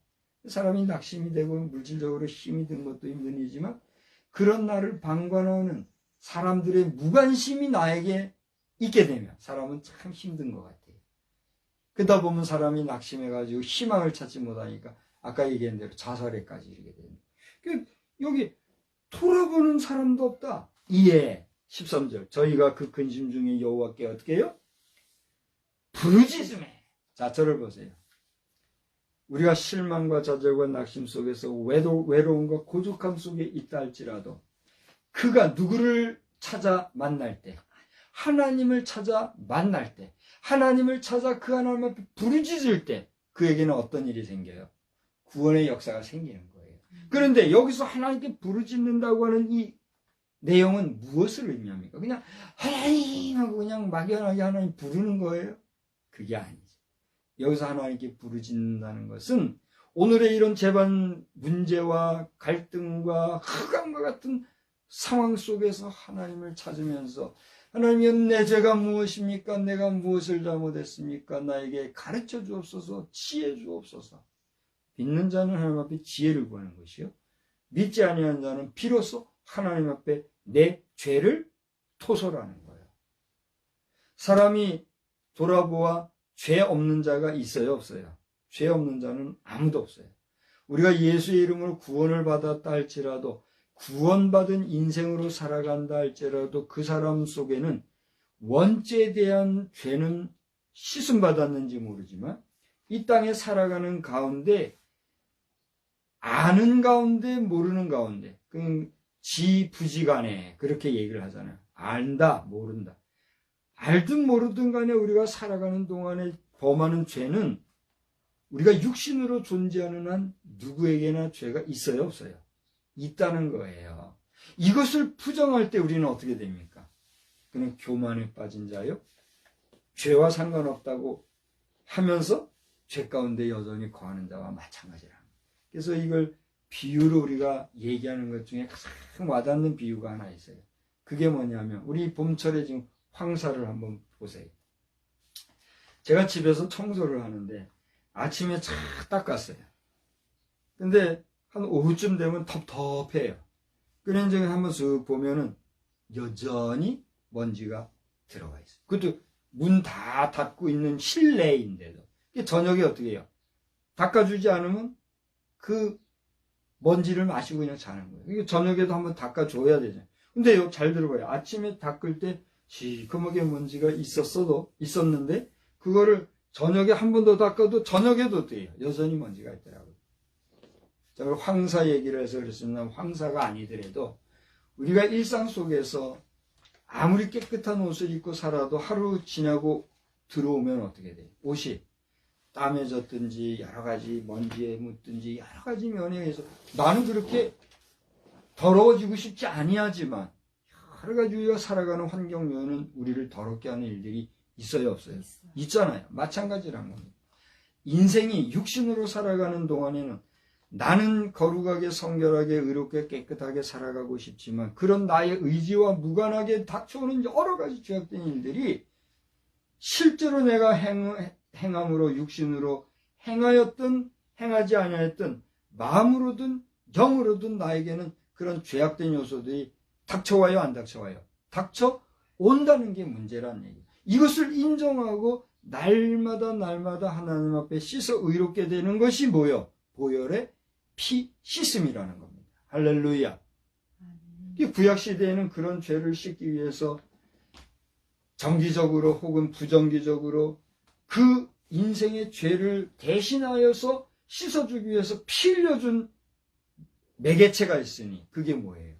사람이 낙심이 되고 물질적으로 힘이 든 것도 힘든 일이지만, 그런 나를 방관하는 사람들의 무관심이 나에게 있게 되면 사람은 참 힘든 것 같아요. 그러다 보면 사람이 낙심해가지고 희망을 찾지 못하니까 아까 얘기한 대로 자살에까지 이르게 됩니다. 여기 돌아보는 사람도 없다. 이에 13절, 저희가 그 근심 중에 여호와께 어떻게 해요? 부르짖음에. 자, 저를 보세요. 우리가 실망과 좌절과 낙심 속에서 외로움과 고독함 속에 있다 할지라도, 그가 누구를 찾아 만날 때, 하나님을 찾아 만날 때, 하나님을 찾아 그 하나님 앞에 부르짖을 때, 그에게는 어떤 일이 생겨요? 구원의 역사가 생기는 거예요. 그런데 여기서 하나님께 부르짖는다고 하는 이 내용은 무엇을 의미합니까? 그냥 하나님 하고 그냥 막연하게 하나님 부르는 거예요? 그게 아니죠. 여기서 하나님께 부르짖는다는 것은 오늘의 이런 재반 문제와 갈등과 흑암과 같은 상황 속에서 하나님을 찾으면서 하나님이여 내 죄가 무엇입니까? 내가 무엇을 잘못했습니까? 나에게 가르쳐 주옵소서, 지혜 주옵소서. 믿는 자는 하나님 앞에 지혜를 구하는 것이요, 믿지 아니하는 자는 비로소 하나님 앞에 내 죄를 토설하는 거예요. 사람이 돌아보아 죄 없는 자가 있어요, 없어요? 죄 없는 자는 아무도 없어요. 우리가 예수의 이름으로 구원을 받았다 할지라도, 구원받은 인생으로 살아간다 할지라도 그 사람 속에는 원죄에 대한 죄는 씻음받았는지 모르지만 이 땅에 살아가는 가운데 아는 가운데 모르는 가운데, 지부지간에 그렇게 얘기를 하잖아요. 안다 모른다. 알든 모르든 간에 우리가 살아가는 동안에 범하는 죄는 우리가 육신으로 존재하는 한 누구에게나 죄가 있어요, 없어요? 있다는 거예요. 이것을 부정할 때 우리는 어떻게 됩니까? 그는 교만에 빠진 자요, 죄와 상관없다고 하면서 죄 가운데 여전히 거하는 자와 마찬가지라는 거예요. 그래서 이걸 비유로 우리가 얘기하는 것 중에 가장 와닿는 비유가 하나 있어요. 그게 뭐냐면 우리 봄철에 지금 황사를 한번 보세요. 제가 집에서 청소를 하는데 아침에 쫙 닦았어요. 근데 한 오후쯤 되면 텁텁해요. 그런데 한번 쓱 보면은 여전히 먼지가 들어가 있어요. 그것도 문 다 닫고 있는 실내인데도. 저녁에 어떻게 해요? 닦아주지 않으면 그 먼지를 마시고 그냥 자는 거예요. 저녁에도 한번 닦아줘야 되잖아요. 근데요, 잘 들어봐요. 아침에 닦을 때 시커멓게 먼지가 있었는데 그거를 저녁에 한 번 더 닦아도 저녁에도 어때요? 여전히 먼지가 있더라고요. 자, 황사 얘기를 해서 그랬으면 황사가 아니더라도 우리가 일상 속에서 아무리 깨끗한 옷을 입고 살아도 하루 지나고 들어오면 어떻게 돼요? 옷이 땀에 젖든지 여러 가지 먼지에 묻든지 여러 가지 면에 의해서 나는 그렇게 더러워지고 싶지 아니하지만 여러 가지 우리가 살아가는 환경 면은 우리를 더럽게 하는 일들이 있어요, 없어요? 있잖아요. 마찬가지란 겁니다. 인생이 육신으로 살아가는 동안에는 나는 거룩하게 성결하게 의롭게 깨끗하게 살아가고 싶지만 그런 나의 의지와 무관하게 닥쳐오는 여러 가지 죄악된 일들이 실제로 내가 행함으로 육신으로 행하였든 행하지 아니하였든 마음으로든 영으로든 나에게는 그런 죄악된 요소들이 닥쳐와요, 안 닥쳐와요? 닥쳐온다는 게 문제란 얘기예요. 이것을 인정하고 날마다 하나님 앞에 씻어 의롭게 되는 것이 뭐요? 보혈의 피 씻음이라는 겁니다. 할렐루야. 이 구약시대에는 그런 죄를 씻기 위해서 정기적으로 혹은 부정기적으로 그 인생의 죄를 대신하여서 씻어주기 위해서 피 흘려준 매개체가 있으니 그게 뭐예요?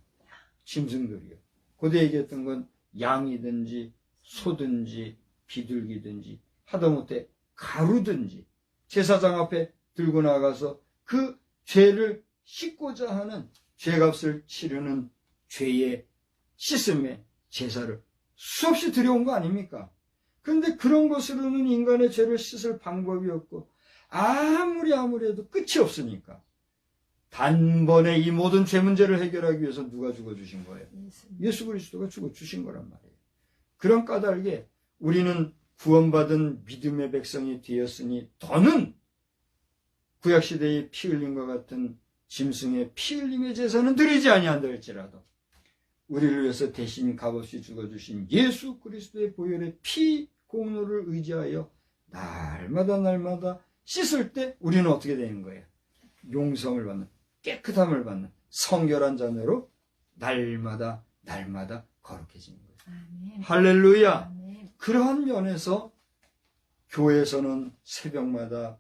짐승들이요. 고대 얘기했던 건 양이든지 소든지 비둘기든지 하다못해 가루든지 제사장 앞에 들고 나가서 그 죄를 씻고자 하는 죄값을 치르는 죄의 씻음의 제사를 수없이 드려온 거 아닙니까? 그런데 그런 것으로는 인간의 죄를 씻을 방법이 없고 아무리 해도 끝이 없으니까 단번에 이 모든 죄 문제를 해결하기 위해서 누가 죽어주신 거예요? 예수 그리스도가 죽어주신 거란 말이에요. 그런 까닭에 우리는 구원받은 믿음의 백성이 되었으니 더는 구약시대의 피 흘림과 같은 짐승의 피 흘림의 제사는 드리지 아니한다 할지라도 우리를 위해서 대신 값없이 죽어주신 예수 그리스도의 보혈의 피 공로를 의지하여 날마다 씻을 때 우리는 어떻게 되는 거예요? 용성을 받는, 깨끗함을 받는 성결한 자녀로 날마다 거룩해지는 거예요. 아멘. 할렐루야. 아멘. 그러한 면에서 교회에서는 새벽마다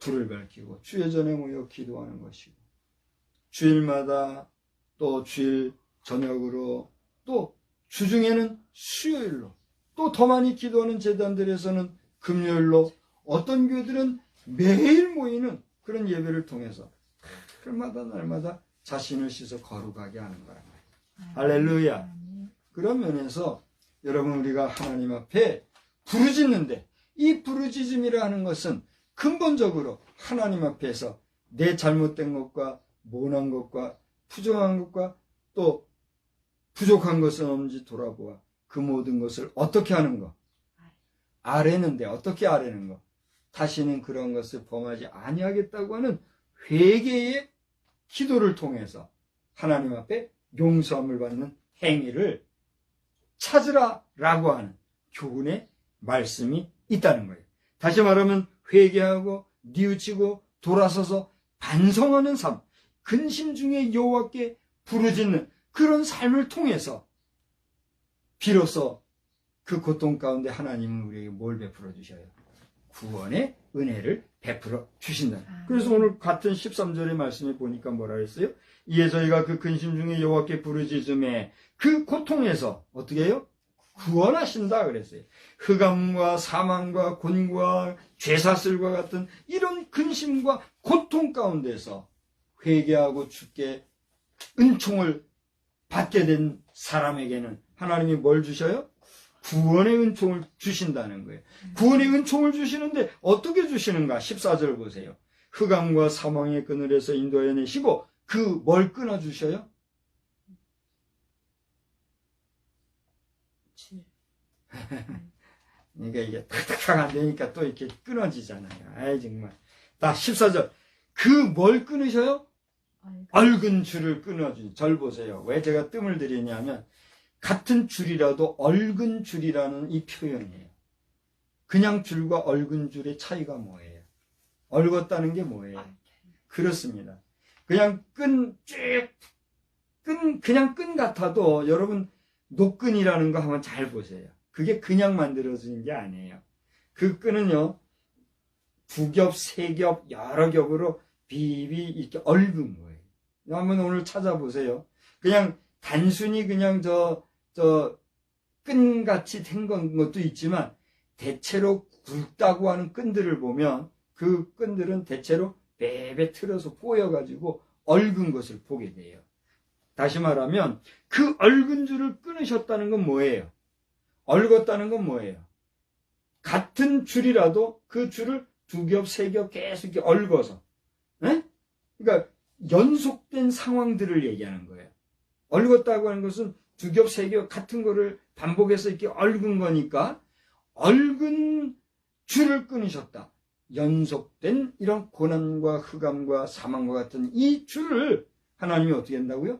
불을 밝히고 주의 전에 모여 기도하는 것이고 주일마다 또 주일 저녁으로 또 주중에는 수요일로 또 더 많이 기도하는 재단들에서는 금요일로 어떤 교회들은 매일 모이는 그런 예배를 통해서 날마다 자신을 씻어 거룩하게 하는 거란 말이에요. 할렐루야. 그런 면에서 여러분 우리가 하나님 앞에 부르짖는데 이 부르짖음이라는 것은 근본적으로 하나님 앞에서 내 잘못된 것과 못한 것과 부정한 것과 또 부족한 것은 없는지 돌아보아 그 모든 것을 어떻게 하는 거? 아뢰는데 어떻게 아뢰는 거? 다시는 그런 것을 범하지 아니하겠다고 하는 회개의 기도를 통해서 하나님 앞에 용서함을 받는 행위를 찾으라라고 하는 교훈의 말씀이 있다는 거예요. 다시 말하면 회개하고 뉘우치고 돌아서서 반성하는 삶, 근심 중에 여호와께 부르짖는 그런 삶을 통해서 비로소 그 고통 가운데 하나님은 우리에게 뭘 베풀어 주셔요? 구원의 은혜를 베풀어 주신다. 그래서 오늘 같은 13절의 말씀에 보니까 뭐라 했어요? 이에 저희가 그 근심 중에 여호와께 부르짖음에 그 고통에서 어떻게 해요? 구원하신다 그랬어요. 흑암과 사망과 곤고와 죄사슬과 같은 이런 근심과 고통 가운데서 회개하고 주께 은총을 받게 된 사람에게는 하나님이 뭘 주셔요? 구원의 은총을 주신다는 거예요. 구원의 은총을 주시는데 어떻게 주시는가? 14절 보세요. 흑암과 사망의 그늘에서 인도해내시고 그 뭘 끊어주셔요? 그러니까 이게 탁탁탁 안 되니까 또 이렇게 끊어지잖아요. 아이 정말. 다 14절. 그 뭘 끊으셔요? 얽은 줄을 끊어준 절 보세요. 왜 제가 뜸을 들이냐면 같은 줄이라도 얽은 줄이라는 이 표현이에요. 그냥 줄과 얽은 줄의 차이가 뭐예요? 얽었다는 게 뭐예요? 그렇습니다. 그냥 그냥 끈 같아도 여러분 노끈이라는 거 한번 잘 보세요. 그게 그냥 만들어지는 게 아니에요. 그 끈은요, 두 겹, 세 겹, 여러 겹으로 비비 이렇게 얽은 거예요. 한번 오늘 찾아보세요. 그냥 단순히 그냥 끈같이 된 것도 있지만 대체로 굵다고 하는 끈들을 보면 그 끈들은 대체로 베베 틀어서 꼬여가지고 얽은 것을 보게 돼요. 다시 말하면 그 얽은 줄을 끊으셨다는 건 뭐예요? 얽었다는 건 뭐예요? 같은 줄이라도 그 줄을 두 겹, 세 겹 계속 이렇게 얽어서, 네? 그러니까 연속된 상황들을 얘기하는 거예요. 얽었다고 하는 것은 두 겹, 세 겹 같은 거를 반복해서 이렇게 얽은 거니까 얽은 줄을 끊으셨다. 연속된 이런 고난과 흑암과 사망과 같은 이 줄을 하나님이 어떻게 한다고요?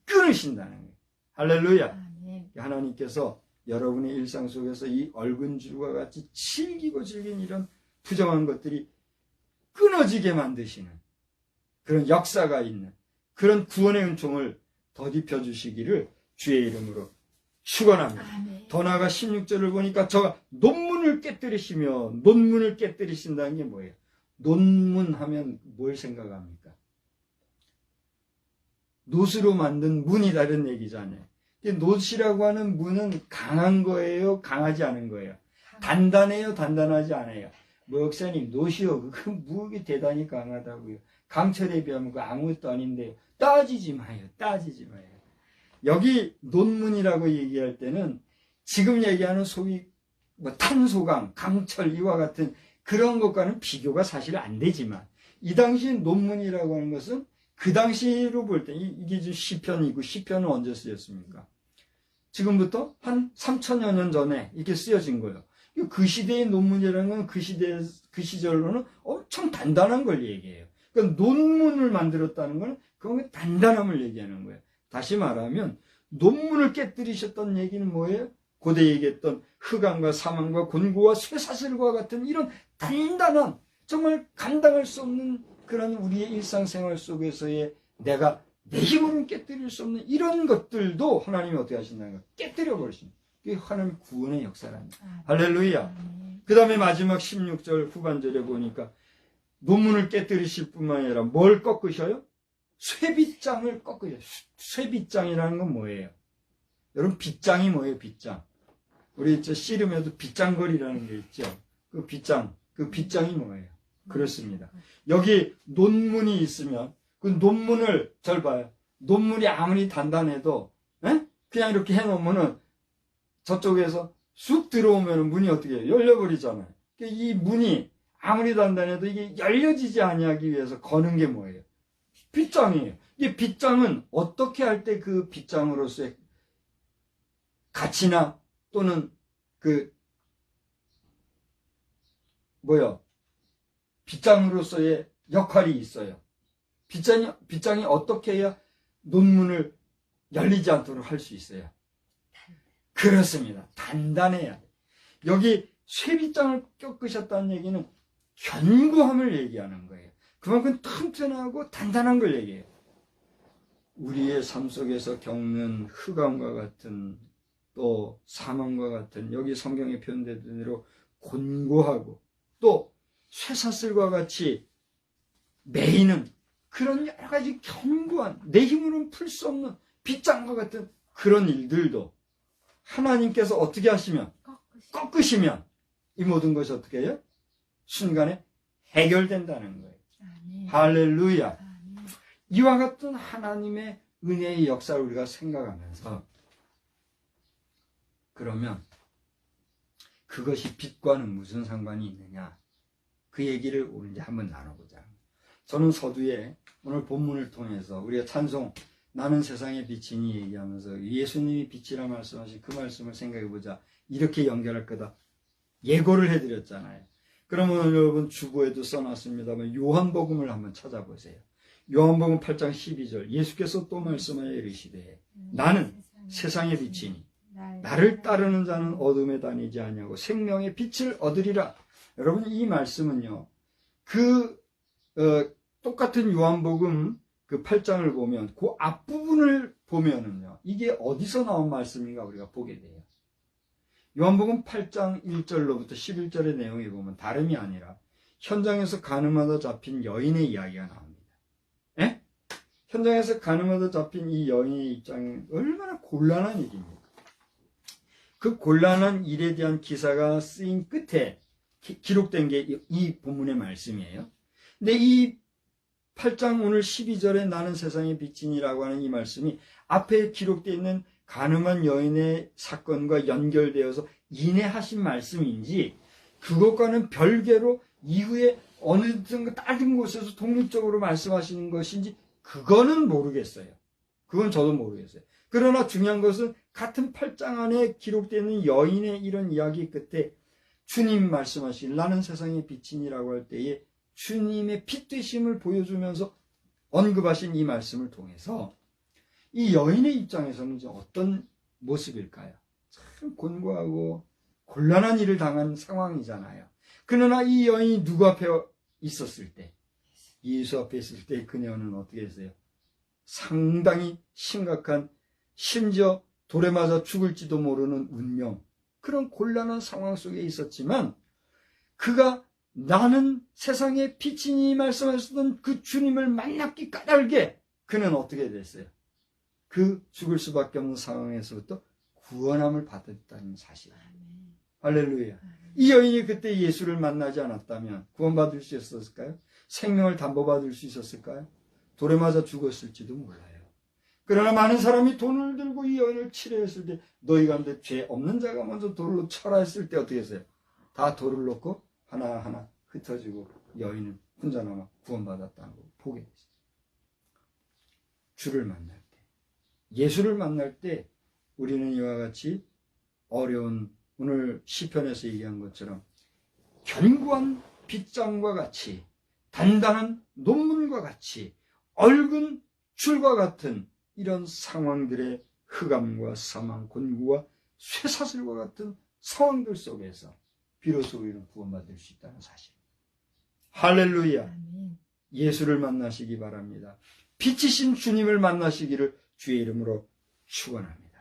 끊으신다는 거예요. 할렐루야. 하나님께서 여러분의 일상 속에서 이 얽은 줄과 같이 질기고 질긴 이런 부정한 것들이 끊어지게 만드시는 그런 역사가 있는 그런 구원의 은총을 더딥혀 주시기를 주의 이름으로 축원합니다. 더 나아가 16절을 보니까 저 논문을 깨뜨리신다는 게 뭐예요? 논문하면 뭘 생각합니까? 놋으로 만든 문이다 이런 얘기잖아요. 놋이라고 하는 문은 강한 거예요? 강하지 않은 거예요? 단단해요? 단단하지 않아요? 목사님, 놋이요. 그 무역이 대단히 강하다고요. 강철에 비하면 그 아무것도 아닌데요. 따지지 마요. 여기 논문이라고 얘기할 때는 지금 얘기하는 소위 탄소강, 강철 이와 같은 그런 것과는 비교가 사실 안 되지만 이 당시 논문이라고 하는 것은 그 당시로 볼 때 이게 지금 시편이고 시편은 언제 쓰였습니까? 지금부터 한 3천여 년 전에 이렇게 쓰여진 거예요. 그 시대의 논문이라는 건 그 시절로는 엄청 단단한 걸 얘기해요. 그러니까 논문을 만들었다는 건 그건 단단함을 얘기하는 거예요. 다시 말하면 논문을 깨뜨리셨던 얘기는 뭐예요? 고대 얘기했던 흑암과 사망과 곤고와 쇠사슬과 같은 이런 단단한 정말 감당할 수 없는 그런 우리의 일상생활 속에서의 내가 내 힘으로는 깨뜨릴 수 없는 이런 것들도 하나님이 어떻게 하신다는 거예요? 깨뜨려 버리십니다. 그게 하나님 구원의 역사랍니다. 할렐루야. 그 다음에 마지막 16절 후반절에 보니까 논문을 깨뜨리실 뿐만 아니라 뭘 꺾으셔요? 쇠빗장을 꺾으셔요. 쇠빗장이라는 건 뭐예요? 여러분 빗장이 뭐예요? 빗장. 우리 씨름에도 빗장거리라는 게 있죠. 그 빗장이 뭐예요? 그렇습니다. 여기 논문이 있으면 그 논문을 잘 봐요. 논문이 아무리 단단해도 그냥 이렇게 해놓으면은 저쪽에서 쑥 들어오면 문이 어떻게 해요? 열려버리잖아요. 이 문이 아무리 단단해도 이게 열려지지 아니하기 위해서 거는 게 뭐예요? 빗장이에요. 이 빗장은 어떻게 할 때 그 빗장으로서의 가치나 또는 빗장으로서의 역할이 있어요. 빗장이 어떻게 해야 논문을 열리지 않도록 할 수 있어요? 그렇습니다. 단단해야 돼. 여기 쇠빗장을 꺾으셨다는 얘기는 견고함을 얘기하는 거예요. 그만큼 튼튼하고 단단한 걸 얘기해요. 우리의 삶 속에서 겪는 흑암과 같은 또 사망과 같은 여기 성경에 표현된 대로 곤고하고 또 쇠사슬과 같이 매이는 그런 여러 가지 견고한 내 힘으로는 풀 수 없는 빗장과 같은 그런 일들도 하나님께서 어떻게 하시면 꺾으시면 이 모든 것이 어떻게 해요? 순간에 해결된다는 거예요. 아멘. 할렐루야. 아멘. 이와 같은 하나님의 은혜의 역사를 우리가 생각하면서 그러면 그것이 빛과는 무슨 상관이 있느냐 그 얘기를 오늘 이제 한번 나눠보자. 저는 서두에 오늘 본문을 통해서 우리가 찬송 나는 세상의 빛이니 얘기하면서 예수님이 빛이라 말씀하신 그 말씀을 생각해보자. 이렇게 연결할 거다 예고를 해드렸잖아요. 그러면 오늘 여러분 주보에도 써놨습니다만 요한복음을 한번 찾아보세요. 요한복음 8장 12절 예수께서 또 말씀하여 이르시되 나는 세상의 빛이니 나를 따르는 자는 어둠에 다니지 아니하고 생명의 빛을 얻으리라. 여러분 이 말씀은요 똑같은 요한복음 그 8장을 보면 그 앞부분을 보면은요 이게 어디서 나온 말씀인가 우리가 보게 돼요. 요한복음 8장 1절로부터 11절의 내용에 보면 다름이 아니라 현장에서 가늠하다 잡힌 여인의 이야기가 나옵니다. 예? 현장에서 가늠하다 잡힌 이 여인의 입장이 얼마나 곤란한 일입니까? 그 곤란한 일에 대한 기사가 쓰인 끝에 기록된 게 이 본문의 말씀이에요. 근데 이 8장 오늘 12절에 나는 세상의 빛이니라고 하는 이 말씀이 앞에 기록되어 있는 가늠한 여인의 사건과 연결되어서 인해하신 말씀인지 그것과는 별개로 이후에 어느 다른 곳에서 독립적으로 말씀하시는 것인지 그거는 모르겠어요. 그건 저도 모르겠어요. 그러나 중요한 것은 같은 8장 안에 기록되어 있는 여인의 이런 이야기 끝에 주님 말씀하신 나는 세상의 빛이니라고 할 때에 주님의 빛 되심을 보여주면서 언급하신 이 말씀을 통해서 이 여인의 입장에서는 어떤 모습일까요? 참 곤고하고 곤란한 일을 당한 상황이잖아요. 그러나 이 여인이 누구 앞에 있었을 때 예수 앞에 있을 때 그녀는 어떻게 했어요? 상당히 심각한 심지어 돌에 맞아 죽을지도 모르는 운명 그런 곤란한 상황 속에 있었지만 그가 나는 세상의 빛이니 말씀하셨던 그 주님을 만났기 까닭에 그는 어떻게 됐어요? 그 죽을 수밖에 없는 상황에서부터 구원함을 받았다는 사실. 할렐루야. 이 여인이 그때 예수를 만나지 않았다면 구원받을 수 있었을까요? 생명을 담보받을 수 있었을까요? 돌에 맞아 죽었을지도 몰라요. 그러나 많은 사람이 돈을 들고 이 여인을 치료했을 때 너희 가운데 죄 없는 자가 먼저 돌로 쳐라 했을 때 어떻게 했어요? 다 돌을 놓고 하나하나 흩어지고 여인은 혼자 남아 구원받았다는 걸 보게 됐어요. 주를 만날 때 예수를 만날 때 우리는 이와 같이 어려운 오늘 시편에서 얘기한 것처럼 견고한 빗장과 같이 단단한 논문과 같이 얽은 줄과 같은 이런 상황들의 흑암과 사망, 곤고와 쇠사슬과 같은 상황들 속에서 비로소 우리는 구원받을 수 있다는 사실. 할렐루야. 아멘. 예수를 만나시기 바랍니다. 빛이신 주님을 만나시기를 주의 이름으로 축원합니다.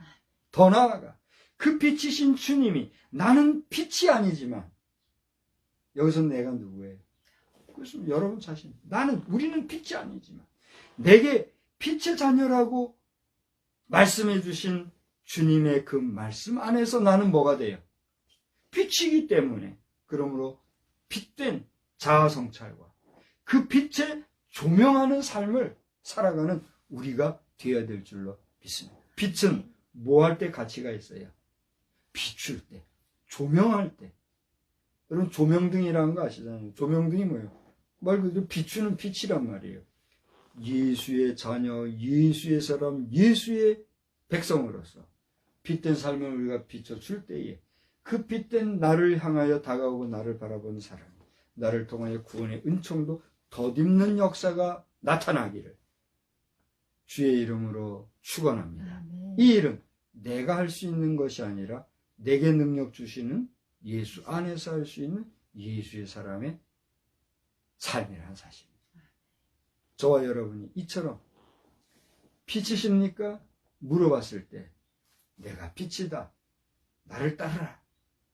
더 나아가 그 빛이신 주님이 나는 빛이 아니지만 여기서 내가 누구예요? 그것은 여러분 자신. 우리는 빛이 아니지만 내게 빛의 자녀라고 말씀해 주신 주님의 그 말씀 안에서 나는 뭐가 돼요? 빛이기 때문에 그러므로 빛된 자아성찰과 그 빛에 조명하는 삶을 살아가는 우리가 되어야 될 줄로 믿습니다. 빛은 뭐 할 때 가치가 있어요? 비출 때, 조명할 때, 여러분 조명등이라는 거 아시잖아요. 조명등이 뭐예요? 말 그대로 비추는 빛이란 말이에요. 예수의 자녀, 예수의 사람, 예수의 백성으로서 빛된 삶을 우리가 비춰줄 때에 그 빛된 나를 향하여 다가오고 나를 바라보는 사람, 나를 통하여 구원의 은총도 덧입는 역사가 나타나기를 주의 이름으로 축원합니다. 아멘. 이 일은 내가 할 수 있는 것이 아니라 내게 능력 주시는 예수 안에서 할 수 있는 예수의 사람의 삶이라는 사실입니다. 저와 여러분이 이처럼 빛이십니까? 물어봤을 때 내가 빛이다. 나를 따르라.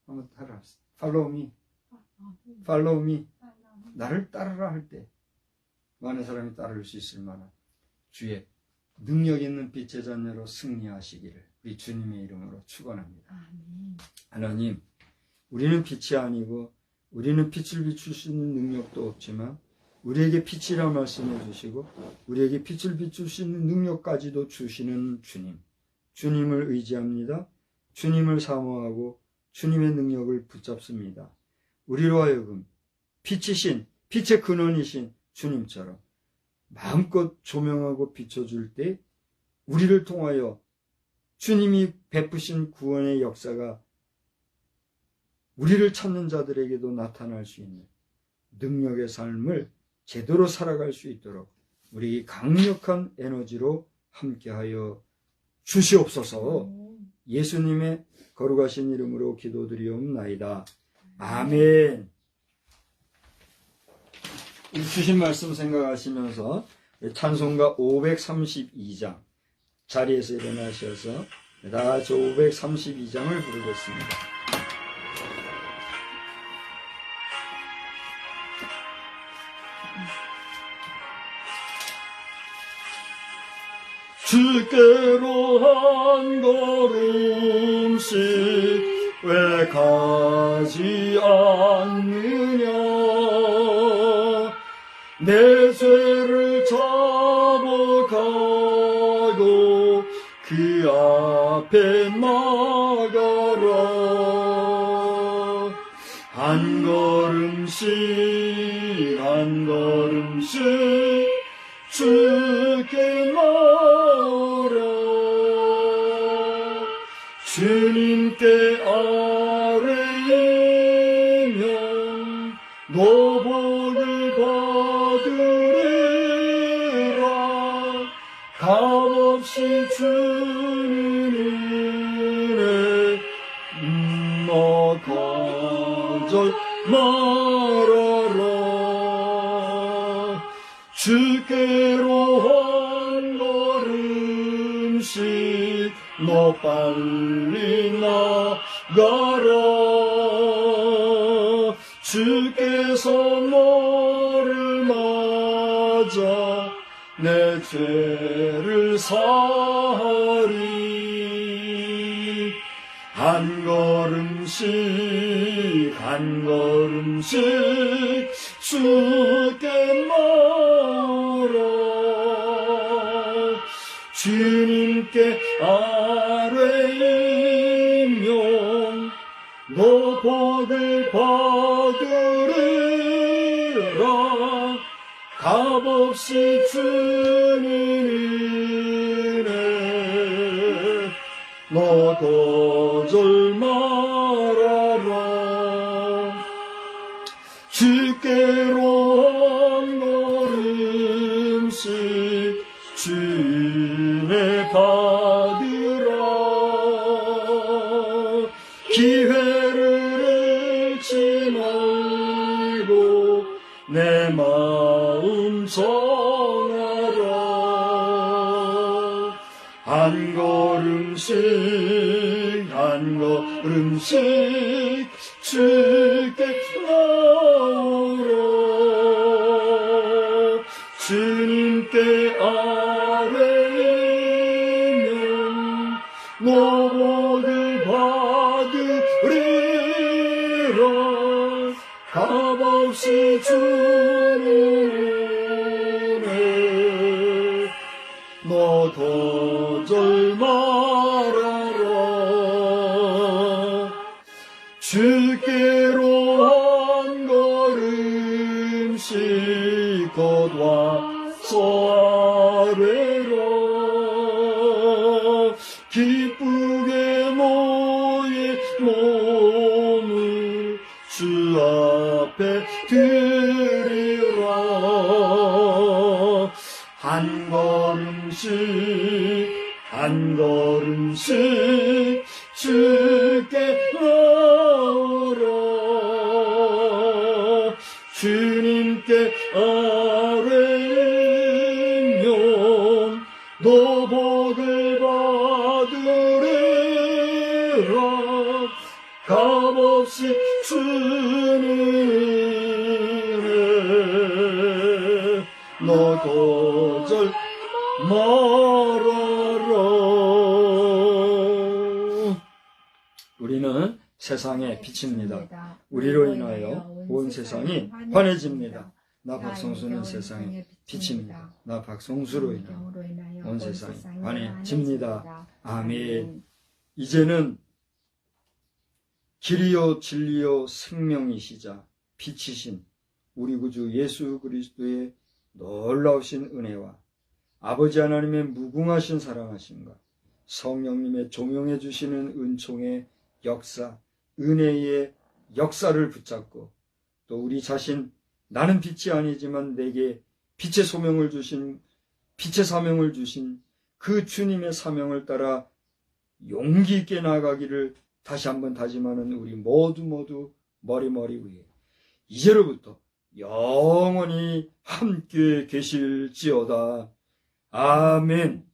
한번 따라합시다. Follow me. Follow me. 나를 따르라 할 때 많은 사람이 따를 수 있을 만한 주의 능력 있는 빛의 자녀로 승리하시기를 우리 주님의 이름으로 축원합니다. 아멘. 하나님, 우리는 빛이 아니고 우리는 빛을 비출 수 있는 능력도 없지만 우리에게 빛이라 말씀해 주시고 우리에게 빛을 비출 수 있는 능력까지도 주시는 주님, 주님을 의지합니다. 주님을 사모하고 주님의 능력을 붙잡습니다. 우리로 하여금 빛이신, 빛의 근원이신 주님처럼 마음껏 조명하고 비춰줄 때 우리를 통하여 주님이 베푸신 구원의 역사가 우리를 찾는 자들에게도 나타날 수 있는 능력의 삶을 제대로 살아갈 수 있도록 우리 강력한 에너지로 함께하여 주시옵소서. 예수님의 거룩하신 이름으로 기도드리옵나이다. 아멘. 주신 말씀 생각하시면서 찬송가 532장 자리에서 일어나셔서 다 같이 532장을 부르겠습니다. 주께로 한 걸음씩 왜 가지 않느냐 내 죄를 잡아가고 그 앞에 나가라 한 걸음씩 한 걸음씩 주께 나오라 주님께 아뢰이면 너 복을 받으리라 값없이 주는 은혜 너 거절 말아라 주께로 한 걸음씩 너 빨리 나가라 주께서 너를 맞아 내 죄를 사하리 한 걸음씩 한 걸음씩 주께 나오라 주님께 아뢰이면 너 복을 받으리라 값없이 주는 은혜 너 거절 말아라 주께로 한 걸음씩 주인의 받으라 기회를 잃지 말고 내 마음 정하라 한 걸음씩 한 걸음씩 주께 나오라 주님께 아뢰이면 너 복을 받으리라 값없이 주는 은혜 너 거절 말아라 주께로 기쁘게 너의 몸을 주 앞에 드리라. 한 걸음씩 주께 나오라. 주님께 아뢰면 너 복을 받으리라. 값없이 주는 은혜 너 거절 말아라. 우리는 세상의 빛입니다. 우리로 인하여 온 세상이 환해집니다. 나 박성수는 세상의 빛입니다. 나 박성수로 인하여 온 세상이 환해집니다. 아멘. 이제는 길이요 진리요 생명이시자 빛이신 우리 구주 예수 그리스도의 놀라우신 은혜와 아버지 하나님의 무궁하신 사랑하심과 성령님의 조명해 주시는 은총의 역사, 은혜의 역사를 붙잡고 또 우리 자신 나는 빛이 아니지만 내게 빛의 소명을 주신 빛의 사명을 주신 그 주님의 사명을 따라 용기 있게 나아가기를 다시 한번 다짐하는 우리 모두 머리 위에 이제로부터 영원히 함께 계실지어다. 아멘.